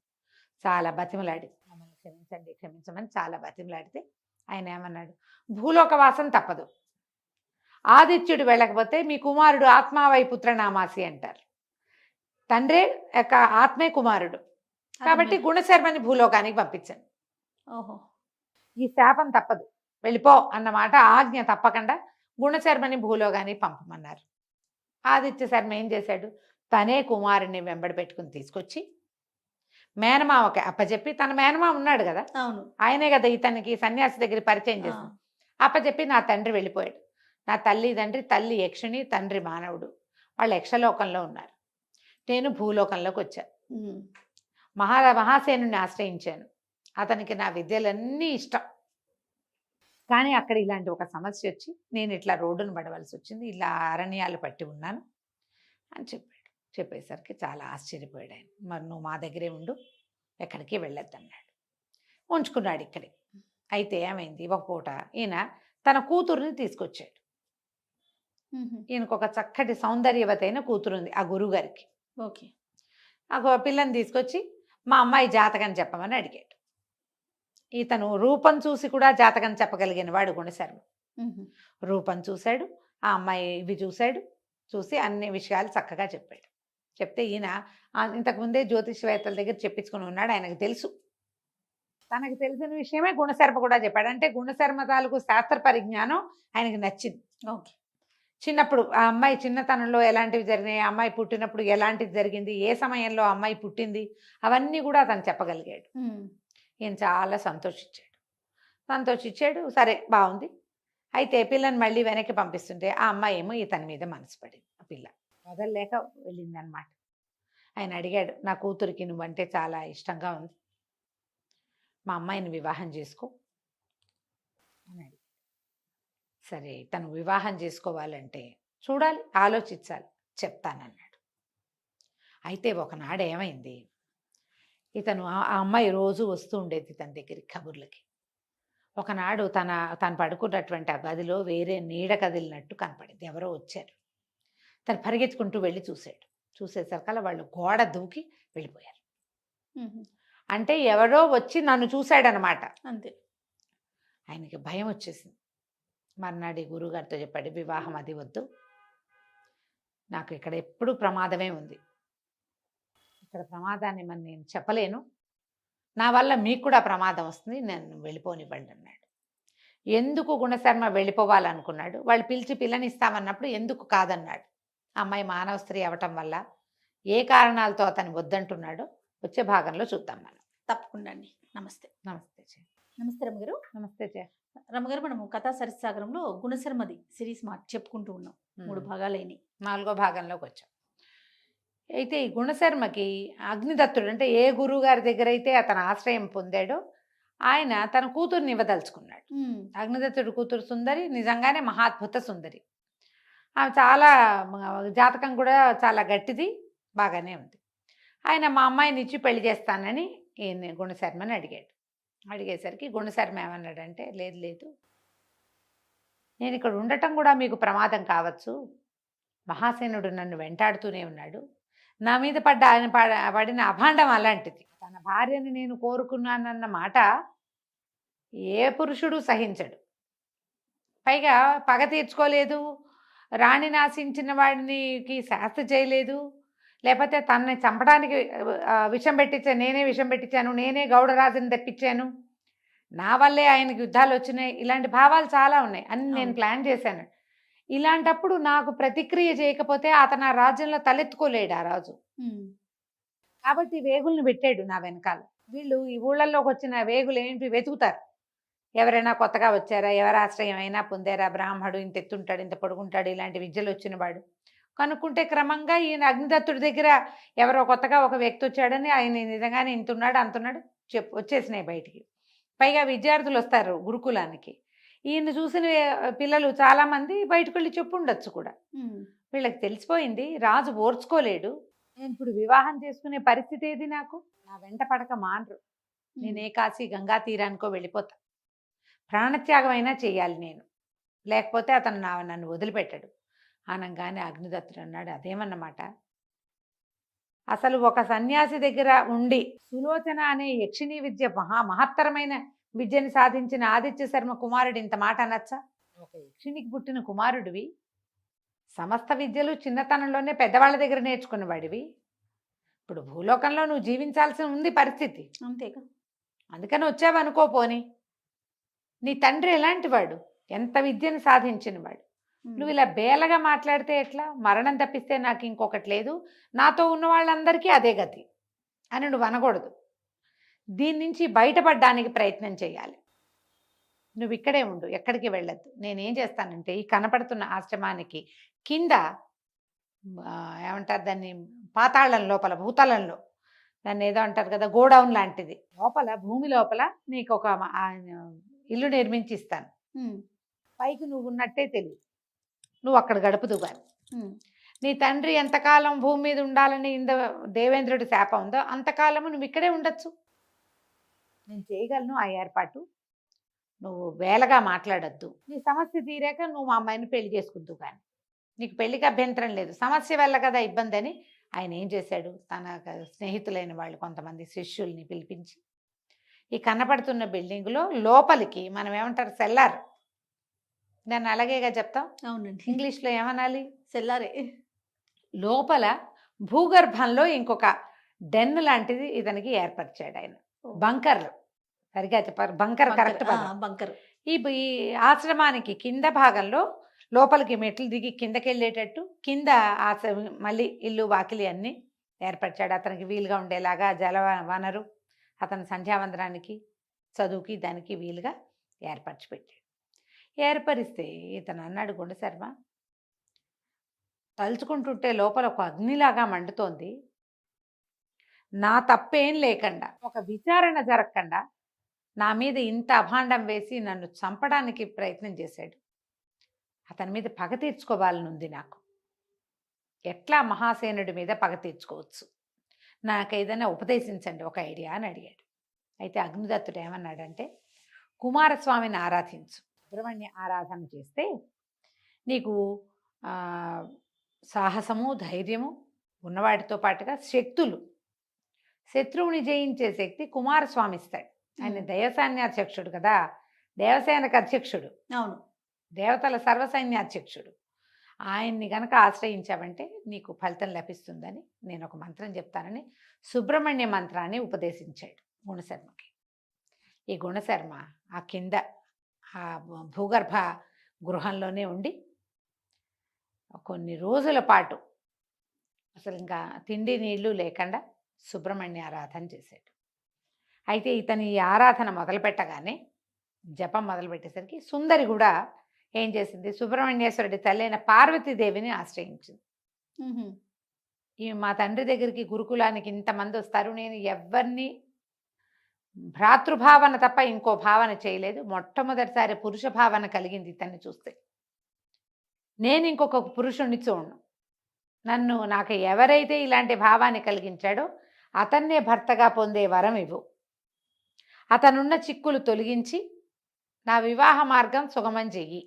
చాలా బతిమలాడింది, మమ్మల్ని క్షమించండి క్షమించమని చాలా బతిమలాడితే ఆయన ఏమన్నాడు, భూలోకవాసం తప్పదు, ఆదిత్యుడు వెళ్ళకపోతే మీ కుమారుడు ఆత్మావై పుత్రనామాసి అంటారు. తండ్రే యొక్క ఆత్మే కుమారుడు కాబట్టి గుణశర్మని భూలోకానికి పంపించండి. ఓహో, ఈ శాపం తప్పదు, వెళ్ళిపో అన్నమాట ఆజ్ఞ తప్పకుండా గుణశర్మని భూలోకానికి పంపమన్నారు. ఆదిత్య శర్మ ఏం చేశాడు, తనే కుమారుని వెంబడి పెట్టుకుని తీసుకొచ్చి మేనమామకి అప్పచెప్పి, తన మేనమామ ఉన్నాడు కదా, అవును. ఆయనే కదా ఇతనికి సన్యాసి దగ్గర పరిచయం చేసింది. అప్పచెప్పి నా తండ్రి వెళ్ళిపోయాడు. నా తండ్రి, తల్లి యక్షిణి, తండ్రి మానవుడు. వాళ్ళు యక్షలోకంలో ఉన్నారు. నేను భూలోకంలోకి వచ్చాను. మహాసేనుని ఆశ్రయించాను. అతనికి నా విద్యలన్నీ ఇష్టం. కానీ అక్కడ ఇలాంటి ఒక సమస్య వచ్చి నేను ఇట్లా రోడ్డును పడవలసి వచ్చింది, ఇలా అరణ్యాలు పట్టి ఉన్నాను అని చెప్పాడు. చెప్పేసరికి చాలా ఆశ్చర్యపోయాడు ఆయన. మరి నువ్వు మా దగ్గరే ఉండు, ఎక్కడికి వెళ్ళొద్దన్నాడు. ఉంచుకున్నాడు ఇక్కడే. అయితే ఏమైంది, ఒక పూట ఈయన తన కూతురుని తీసుకొచ్చాడు. ఈయనకు ఒక చక్కటి సౌందర్యవతైన కూతురు ఉంది ఆ గురువుగారికి. ఓకే. ఆ పిల్లని తీసుకొచ్చి మా అమ్మాయి జాతకం చెప్పమని అడిగాడు. ఇతను రూపం చూసి కూడా జాతకం చెప్పగలిగిన వాడు గుణశర్మ. రూపం చూశాడు, ఆ అమ్మాయి ఇవి చూసి అన్ని విషయాలు చక్కగా చెప్పాడు. చెప్తే ఈయన ఇంతకుముందే జ్యోతిష్వేత్తల దగ్గర చెప్పించుకుని ఉన్నాడు, ఆయనకు తెలుసు. తనకు తెలిసిన విషయమే గుణశర్మ కూడా చెప్పాడు. అంటే గుణశర్మ తాలూకు శాస్త్ర పరిజ్ఞానం ఆయనకు నచ్చింది. ఓకే. చిన్నప్పుడు ఆ అమ్మాయి చిన్నతనంలో ఎలాంటివి జరిగినాయి, ఆ అమ్మాయి పుట్టినప్పుడు ఎలాంటిది జరిగింది, ఏ సమయంలో ఆ అమ్మాయి పుట్టింది, అవన్నీ కూడా అతను చెప్పగలిగాడు. ఈయన చాలా సంతోషించాడు. సరే బాగుంది. అయితే పిల్లని మళ్ళీ వెనక్కి పంపిస్తుంటే ఆ అమ్మాయి ఏమో ఇతని మీద మనసు పడింది. ఆ పిల్ల వదలలేక వెళ్ళిందనమాట. ఆయన అడిగాడు, నా కూతురికి నువ్వంటే చాలా ఇష్టంగా ఉంది, మా అమ్మాయిని వివాహం చేసుకో అని అడిగాడు. సరే తను వివాహం చేసుకోవాలంటే చూడాలి, ఆలోచించాలి, చెప్తానన్నాడు. అయితే ఒకనాడు ఏమైంది, ఇతను ఆ అమ్మాయి రోజు వస్తూ ఉండేది ఇతని దగ్గరికి కబుర్లకి. ఒకనాడు తను పడుకున్నటువంటి ఆ గదిలో వేరే నీడ కదిలినట్టు కనపడింది. ఎవరో వచ్చారు. తను పరిగెత్తుకుంటూ వెళ్ళి చూశాడు. చూసేసరికల్లా వాళ్ళు గోడ దూకి వెళ్ళిపోయారు. అంటే ఎవరో వచ్చి నన్ను చూశాడనమాట. అంతే. ఆయనకి భయం వచ్చేసింది. మర్నాడు గురువుగారితో చెప్పాడు, వివాహం అది వద్దు, నాకు ఇక్కడ ఎప్పుడు ప్రమాదమే ఉంది, ఇక్కడ ప్రమాదాన్ని మరి నేను చెప్పలేను, నా వల్ల మీకు కూడా ప్రమాదం వస్తుంది, నేను వెళ్ళిపోనివ్వండి అన్నాడు. ఎందుకు గుణశర్మ వెళ్ళిపోవాలనుకున్నాడు. వాళ్ళు పిలిచి పిల్లనిస్తామన్నప్పుడు ఎందుకు కాదన్నాడు. అమ్మాయి మానవ స్త్రీ అవటం వల్ల ఏ కారణాలతో అతను వద్దంటున్నాడో వచ్చే భాగంలో చూద్దాం మనం. తప్పకుండా అండి. నమస్తే. నమస్తే చే. నమస్తే రమ్మగారు. నమస్తే చే. రమ్మగారు, మనము కథా సరిసాగరంలో గుణశర్మది సిరీస్ చెప్పుకుంటూ ఉన్నాం. 3 భాగాలైనవి. 4వ భాగంలోకి వచ్చాం. అయితే ఈ గుణశర్మకి అగ్నిదత్తుడు అంటే ఏ గురువు గారి దగ్గర అయితే అతను ఆశ్రయం పొందాడో ఆయన తన కూతుర్ని ఇవ్వదలుచుకున్నాడు. అగ్నిదత్తుడు కూతురు సుందరి, నిజంగానే మహాద్భుత సుందరి. ఆమె చాలా జాతకం కూడా చాలా గట్టిది, బాగానే ఉంది. ఆయన మా అమ్మాయిని ఇచ్చి పెళ్లి చేస్తానని ఈయన గుణశర్మని అడిగాడు. అడిగేసరికి గుణశర్మ ఏమన్నాడంటే, లేదు, నేను ఇక్కడ ఉండటం కూడా మీకు ప్రమాదం కావచ్చు, మహాసేనుడు నన్ను వెంటాడుతూనే ఉన్నాడు, నా మీద పడిన అభాండం అలాంటిది, తన భార్యని నేను కోరుకున్నానన్న మాట ఏ పురుషుడు సహించడు. పైగా పగ తీర్చుకోలేదు, రాణిని ఆశించిన వాడికి శాస్త్ర చేయలేదు, లేకపోతే తనని చంపడానికి నేనే విషం పెట్టించాను, నేనే గౌడరాజుని తెప్పించాను, నా వల్లే ఆయనకి యుద్ధాలు వచ్చినాయి, ఇలాంటి భావాలు చాలా ఉన్నాయి, అన్ని నేను ప్లాన్ చేశాను. ఇలాంటప్పుడు నాకు ప్రతిక్రియ చేయకపోతే అతను ఆ రాజ్యంలో తలెత్తుకోలేడు ఆ రాజు. కాబట్టి వేగుల్ని పెట్టాడు నా వెనకాల. వీళ్ళు ఈ ఊళ్ళల్లోకి వచ్చిన వేగులు ఏంటి వెతుకుతారు, ఎవరైనా కొత్తగా వచ్చారా, ఎవరు ఆశ్రయం అయినా పొందారా, బ్రాహ్మడు ఇంత ఎత్తుంటాడు, ఇంత పొడుగుంటాడు, ఇలాంటి విద్యలు వచ్చిన వాడు కనుక్కుంటే క్రమంగా ఈయన అగ్నిదత్తుడి దగ్గర ఎవరో కొత్తగా ఒక వ్యక్తి వచ్చాడని, ఆయన నిజంగానే ఇంతున్నాడు అంతున్నాడు వచ్చేసినాయి బయటికి. పైగా విద్యార్థులు వస్తారు గురుకులానికి, ఈయన చూసిన పిల్లలు చాలామంది బయటకు వెళ్ళి చెప్పు ఉండొచ్చు కూడా. వీళ్ళకి తెలిసిపోయింది, రాజు ఓర్చుకోలేడు, నేను ఇప్పుడు వివాహం చేసుకునే పరిస్థితి ఏది, నాకు నా వెంట పడక మానరు, నేనే కాశీ గంగా తీరానికో వెళ్ళిపోతా, ప్రాణత్యాగం అయినా చేయాలి నేను, లేకపోతే అతను నన్ను వదిలిపెట్టాడు అనగానే అగ్నిదత్తుడు అన్నాడు, అదేమన్నమాట, అసలు ఒక సన్యాసి దగ్గర ఉండి సులోచన అనే యక్షిణీ విద్య మహత్తరమైన విద్యని సాధించిన ఆదిత్య శర్మ కుమారుడు ఇంత మాట అనొచ్చా? ఒక యక్షిణికి పుట్టిన కుమారుడివి, సమస్త విద్యలు చిన్నతనంలోనే పెద్దవాళ్ళ దగ్గర నేర్చుకున్నవాడివి, ఇప్పుడు భూలోకంలో నువ్వు జీవించాల్సి ఉంది పరిస్థితి, అంతేగా, అందుకని వచ్చావనుకో. పోని నీ తండ్రి ఎలాంటి వాడు, ఎంత విద్యను సాధించిన వాడు, నువ్వు ఇలా బేలగా మాట్లాడితే ఎట్లా? మరణం తప్పిస్తే నాకు ఇంకొకటి లేదు, నాతో ఉన్న వాళ్ళందరికీ అదే గతి అని నువ్వు అనకూడదు. దీని నుంచి బయటపడడానికి ప్రయత్నం చేయాలి. నువ్వు ఇక్కడే ఉండు, ఎక్కడికి వెళ్ళొద్దు. నేనేం చేస్తానంటే ఈ కనపడుతున్న ఆశ్రమానికి కింద ఏమంటారు దాన్ని, పాతాళం లోపల, భూతలంలో దాన్ని ఏదో అంటారు కదా, గోడౌన్ లాంటిది లోపల, భూమి లోపల నీకు ఒక ఇల్లు నిర్మించి ఇస్తాను. పైకి నువ్వు ఉన్నట్టే తెలియదు, నువ్వు అక్కడ గడుపుదు కానీ. నీ తండ్రి ఎంతకాలం భూమి మీద ఉండాలని దేవేంద్రుడి శాపం ఉందో అంతకాలము నువ్వు ఇక్కడే ఉండొచ్చు. నేను చేయగలను ఆ ఏర్పాటు. నువ్వు వేలగా మాట్లాడద్దు. నీ సమస్య తీరాక నువ్వు మా అమ్మాయిని పెళ్లి చేసుకుంటూ కానీ, నీకు పెళ్లికి అభ్యంతరం లేదు, సమస్య వల్ల కదా ఇబ్బంది అని ఆయన ఏం చేశాడు, తన స్నేహితులైన వాళ్ళు కొంతమంది శిష్యుల్ని పిలిపించి ఈ కనపడుతున్న బిల్డింగ్లో లోపలికి, మనం ఏమంటారు సెల్లార్, దాన్ని అలాగేగా చెప్తాం. అవునండి, ఇంగ్లీష్లో ఏమనాలి, సెల్లారే. లోపల భూగర్భంలో ఇంకొక డెన్ లాంటిది ఇతనికి ఏర్పరిచాడు ఆయన. బంకర్, సరిగా చెప్పారు, బంకర్ కరెక్ట్. బంకర్. ఈ ఆశ్రమానికి కింద భాగంలో లోపలికి మెట్లు దిగి కిందకి వెళ్ళేటట్టు కింద మళ్ళీ ఇల్లు వాకిలి అన్నీ ఏర్పరిచాడు. అతనికి వీలుగా ఉండేలాగా జల వనరు, అతని సంధ్యావందనానికి, చదువుకి, దానికి వీలుగా ఏర్పరిచి పెట్టాడు. ఏర్పరిస్తే ఇతను అన్నాడు, గుండెశర్మ తలుచుకుంటుంటే లోపల ఒక అగ్నిలాగా మండుతోంది, నా తప్పేం లేకుండా, ఒక విచారణ జరగకుండా నా మీద ఇంత అభాండం వేసి నన్ను చంపడానికి ప్రయత్నం చేశాడు. అతని మీద పగ తీర్చుకోవాలనుంది నాకు. ఎట్లా మహాసేనుడి మీద పగ తీర్చుకోవచ్చు, నాకు ఏదైనా ఉపదేశించండి ఒక ఐడియా అని అడిగాడు. అయితే అగ్నిదత్తుడు ఏమన్నాడంటే, కుమారస్వామిని ఆరాధించు, సుబ్రహ్మణ్య ఆరాధన చేస్తే నీకు సాహసము, ధైర్యము ఉన్నవాటితో పాటుగా శక్తులు, శత్రువుని జయించే శక్తి కుమారస్వామి ఇస్తాడు. ఆయన దేవసైన్యాధ్యక్షుడు కదా, దేవసేనకు అధ్యక్షుడు. అవును, దేవతల సర్వసైన్యాధ్యక్షుడు. ఆయన్ని గనక ఆశ్రయించావంటే నీకు ఫలితం లభిస్తుందని నేను ఒక మంత్రం చెప్తానని సుబ్రహ్మణ్య మంత్రాన్ని ఉపదేశించాడు గుణశర్మకి. ఈ గుణశర్మ ఆ కింద ఆ భూగర్భ గృహంలోనే ఉండి కొన్ని రోజుల పాటు అసలు ఇంకా తిండి నీళ్లు లేకుండా సుబ్రహ్మణ్య ఆరాధన చేశాడు. అయితే ఇతని ఈ ఆరాధన మొదలుపెట్టగానే, జపం మొదలుపెట్టేసరికి సుందరి కూడా ఏం చేసింది, సుబ్రహ్మణ్యేశ్వరుడి తల్లైన పార్వతీదేవిని ఆశ్రయించింది. ఈ మా తండ్రి దగ్గరికి గురుకులానికి ఇంతమంది వస్తారు, నేను ఎవరిని భ్రాతృభావన తప్ప ఇంకో భావన చేయలేదు, మొట్టమొదటిసారి పురుష భావన కలిగింది ఇతన్ని చూస్తే. నేను ఇంకొక పురుషుణ్ణి చూడను, నాకు ఎవరైతే ఇలాంటి భావాన్ని కలిగించాడో అతన్నే భర్తగా పొందే వరం ఇవ్వు, అతనున్న చిక్కులు తొలగించి నా వివాహ మార్గం సుగమం చెయ్యి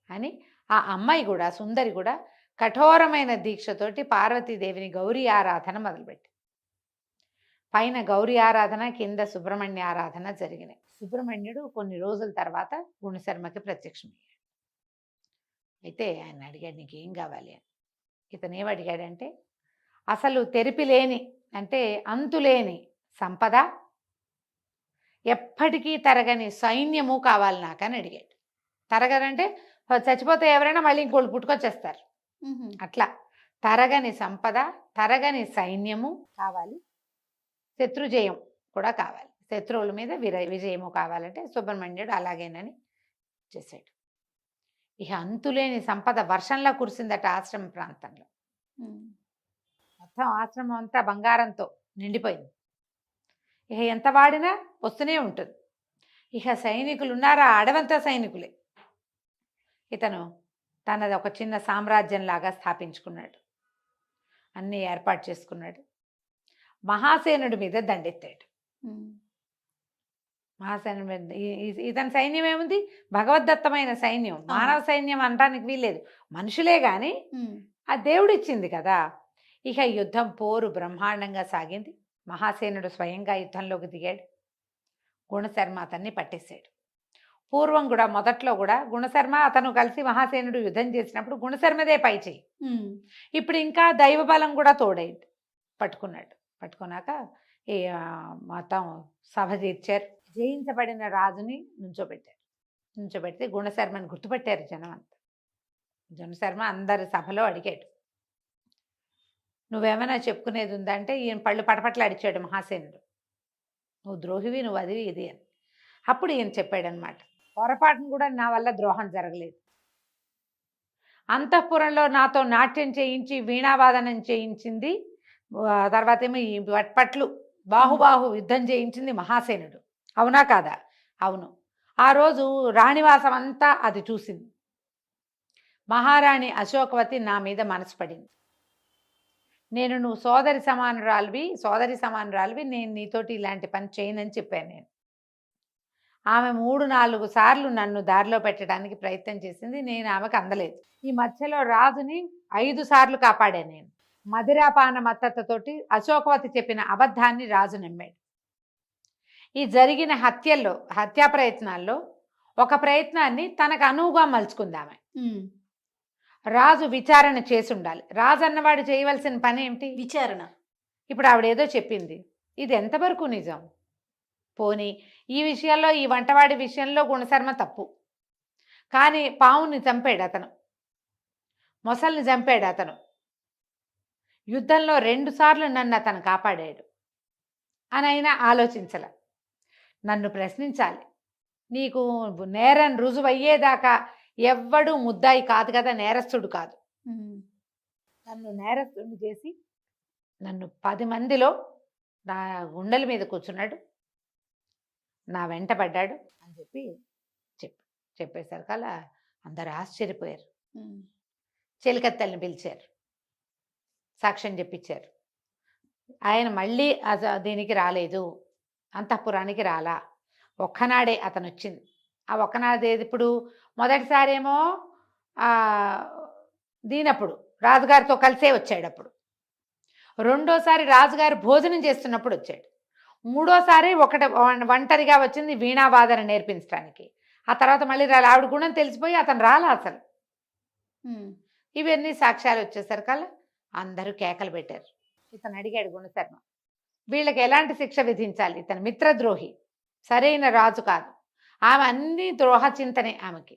అని ఆ అమ్మాయి కూడా, సుందరి కూడా కఠోరమైన దీక్షతోటి పార్వతీదేవిని గౌరీ ఆరాధన మొదలుపెట్టి, పైన గౌరీ ఆరాధన, కింద సుబ్రహ్మణ్య ఆరాధన జరిగినాయి. సుబ్రహ్మణ్యుడు కొన్ని రోజుల తర్వాత గుణశర్మకి ప్రత్యక్షమయ్యాడు. అయితే ఆయన అడిగాడు, నీకేం కావాలి అని. ఇతను ఏమడిగాడంటే, అసలు తెరిపి లేని, అంటే అంతులేని సంపద, ఎప్పటికీ తరగని సైన్యము కావాలి నాకు అని అడిగాడు. తరగనంటే చచ్చిపోతే ఎవరైనా మళ్ళీ ఇంకోళ్ళు పుట్టుకొచ్చేస్తారు, అట్లా తరగని సంపద, తరగని సైన్యము కావాలి, శత్రుజయం కూడా కావాలి, శత్రువుల మీద విజయము కావాలంటే సుబ్రహ్మణ్యుడు అలాగేనని చేశాడు. ఇక అంతులేని సంపద వర్షంలా కురిసిందట ఆశ్రమ ప్రాంతంలో. మొత్తం ఆశ్రమం అంతా బంగారంతో నిండిపోయింది. ఇక ఎంత వాడినా వస్తూనే ఉంటుంది. ఇక సైనికులు ఉన్నారా, అడవంతా సైనికులే. ఇతను తనది ఒక చిన్న సామ్రాజ్యంలాగా స్థాపించుకున్నాడు, అన్నీ ఏర్పాటు చేసుకున్నాడు. మహాసేనుడి మీద దండెత్తాడు. మహాసేనుడి మీద ఇతని సైన్యం ఏముంది, భగవద్దత్తమైన సైన్యం, మానవ సైన్యం అనడానికి వీల్లేదు, మనుషులే కానీ ఆ దేవుడు ఇచ్చింది కదా. ఇక యుద్ధం, పోరు బ్రహ్మాండంగా సాగింది. మహాసేనుడు స్వయంగా యుద్ధంలోకి దిగాడు. గుణశర్మ అతన్ని పట్టేశాడు. పూర్వం కూడా, మొదట్లో కూడా గుణశర్మ అతను కలిసి మహాసేనుడు యుద్ధం చేసినప్పుడు గుణశర్మదే పై చెయ్యి. ఇప్పుడు ఇంకా దైవబలం కూడా తోడైంది. పట్టుకున్నాడు. పట్టుకున్నాక ఈ మొత్తం సభ తీర్చారు. జయించబడిన రాజుని నుంచోబెట్టారు. నుంచోబెడితే గుణశర్మని గుర్తుపెట్టారు జనం అంతా. జనశర్మ అందరి సభలో అడిగాడు, నువ్వేమైనా చెప్పుకునేది ఉందంటే ఈయన పళ్ళు పటపట్ల అడిచాడు మహాసేనుడు, నువ్వు ద్రోహివి, నువ్వు అది ఇది అని. అప్పుడు ఈయన చెప్పాడనమాట, పొరపాటును కూడా నా వల్ల ద్రోహం జరగలేదు. అంతఃపురంలో నాతో నాట్యం చేయించి వీణావాదనం చేయించింది, తర్వాత ఏమో ఈ పట్లు బాహుబాహు యుద్ధం చేయించింది మహాసేనుడు. అవునా కాదా? అవును. ఆ రోజు రాణివాసం అంతా అది చూసింది. మహారాణి అశోకవతి నా మీద మనసు పడింది. నువ్వు సోదరి సమానురాలివి, నేను నీతోటి ఇలాంటి పని చేయనని చెప్పాను నేను. ఆమె 3-4 సార్లు నన్ను దారిలో పెట్టడానికి ప్రయత్నం చేసింది, నేను ఆమెకు అందలేదు. ఈ మధ్యలో రాజుని 5 సార్లు కాపాడాను నేను. మదిరాపాన మత్తతతోటి అశోకవతి చెప్పిన అబద్ధాన్ని రాజు నమ్మాడు. ఈ జరిగిన హత్యా ప్రయత్నాల్లో ఒక ప్రయత్నాన్ని తనకు అనువుగా మలుచుకుంది ఆమె. రాజు విచారణ చేసి ఉండాలి. రాజు అన్నవాడు చేయవలసిన పని ఏమిటి? విచారణ. ఇప్పుడు ఆవిడేదో చెప్పింది, ఇది ఎంతవరకు నిజం? పోనీ ఈ విషయాల్లో, ఈ వంటవాడి విషయంలో గుణశర్మ తప్పు, కానీ పావుని చంపాడు అతను, మొసల్ని చంపాడు అతను, యుద్ధంలో 2 సార్లు నన్ను అతను కాపాడాడు అని అయినా ఆలోచించాల. నన్ను ప్రశ్నించాలి. నీకు నేరం రుజువయ్యేదాకా ఎవ్వడూ ముద్దాయి కాదు కదా, నేరస్తుడు కాదు. నన్ను నేరస్తుడిని చేసి నన్ను 10 మందిలో నా గుండెల మీద కూర్చున్నాడు, నా వెంట పడ్డాడు అని చెప్పేసరికల్లా అందరు ఆశ్చర్యపోయారు. చెలికత్తెల్ని పిలిచారు, సాక్ష్యం చెప్పించారు. ఆయన మళ్ళీ దీనికి రాలేదు, అంతఃపురానికి రాలా. ఒక్కనాడే అతను వచ్చింది. ఆ ఒక్కనాడే ఇప్పుడు మొదటిసారేమో దీనప్పుడు రాజుగారితో కలిసే వచ్చాడు. అప్పుడు రెండోసారి రాజుగారు భోజనం చేస్తున్నప్పుడు వచ్చాడు. మూడోసారి ఒంటరిగా వచ్చింది వీణావాదన నేర్పించడానికి. ఆ తర్వాత మళ్ళీ ఆవిడ గుణం తెలిసిపోయి అతను రాలా అసలు. ఇవన్నీ సాక్ష్యాలు వచ్చేసరికల్లా అందరూ కేకలు పెట్టారు. ఇతను అడిగాడు గుణశర్మ, వీళ్ళకి ఎలాంటి శిక్ష విధించాలి? ఇతను మిత్రద్రోహి, సరైన రాజు కాదు. ఆమె అన్ని ద్రోహ చింతనే ఆమెకి.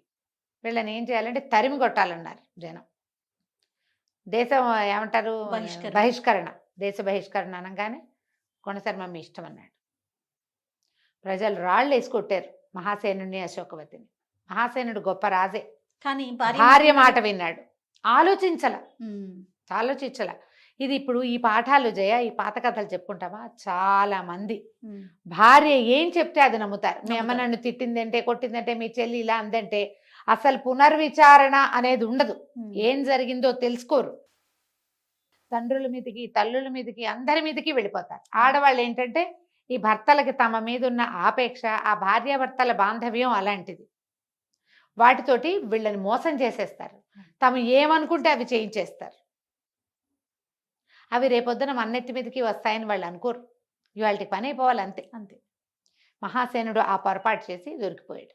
వీళ్ళని ఏం చేయాలంటే తరిమి కొట్టాలన్నారు జనం. దేశం ఏమంటారు, బహిష్కరణ, దేశ బహిష్కరణ అనగానే గుణశర్మ మీ ఇష్టం అన్నాడు. ప్రజలు రాళ్ళు వేసి కొట్టారు మహాసేనుడిని, అశోకవతిని. మహాసేనుడు గొప్ప రాజే, కానీ భార్య మాట విన్నాడు. ఆలోచించల. ఇది ఇప్పుడు ఈ పాఠాలు జయ, ఈ పాత కథలు చెప్పుకుంటామా, చాలా మంది భార్య ఏం చెప్తే అది నమ్ముతారు. మీ అమ్మ నన్ను తిట్టిందంటే, కొట్టిందంటే, మీ చెల్లి ఇలా అందంటే అసలు పునర్విచారణ అనేది ఉండదు. ఏం జరిగిందో తెలుసుకోరు. తండ్రుల మీదకి, తల్లుల మీదకి, అందరి మీదకి వెళ్ళిపోతారు. ఆడవాళ్ళు ఏంటంటే ఈ భర్తలకి తమ మీద ఉన్న ఆపేక్ష, ఆ భార్యాభర్తల బాంధవ్యం అలాంటిది. వాటితోటి వీళ్ళని మోసం చేసేస్తారు. తాము ఏమనుకుంటే అవి చేయించేస్తారు. అవి రేపొద్దున మన్నెత్తి మీదకి వస్తాయని వాళ్ళు అనుకోరు. ఇవాళకి పని అయిపోవాలి అంతే. మహాసేనుడు ఆ పొరపాటు చేసి దొరికిపోయాడు.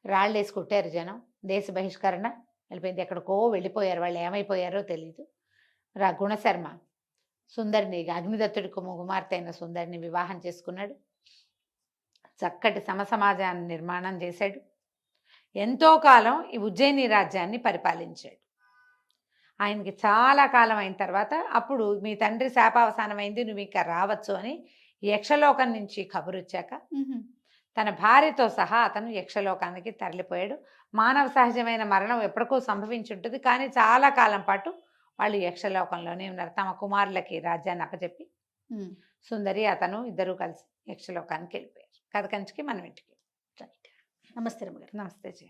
రాళ్ళు వేసి కొట్టారు జనం. దేశ బహిష్కరణ వెళ్ళిపోయింది. ఎక్కడికో వెళ్ళిపోయారు. వాళ్ళు ఏమైపోయారో తెలీదు. గుణశర్మ సుందరిని, అగ్నిదత్తుడి కుమార్తె అయిన సుందరిని వివాహం చేసుకున్నాడు. చక్కటి సమసమాజాన్ని నిర్మాణం చేశాడు. ఎంతో కాలం ఈ ఉజ్జయిని రాజ్యాన్ని పరిపాలించాడు. ఆయనకి చాలా కాలం అయిన తర్వాత అప్పుడు మీ తండ్రి శాపావసానమైంది, నువ్వు ఇంకా రావచ్చు అని యక్షలోకం నుంచి కబురు వచ్చాక తన భార్యతో సహా అతను యక్షలోకానికి తరలిపోయాడు. మానవ సహజమైన మరణం ఎప్పటికో సంభవించి ఉంటుంది, కానీ చాలా కాలం పాటు వాళ్ళు యక్షలోకంలోనే ఉన్నారు. తమ కుమారులకి రాజ్యాన్ని అప్పచెప్పి సుందరి అతను ఇద్దరూ కలిసి యక్షలోకానికి వెళ్ళిపోయారు. కథ కంచికి మనం ఇంటికి. నమస్తే రమ్మగారు. నమస్తే జయ.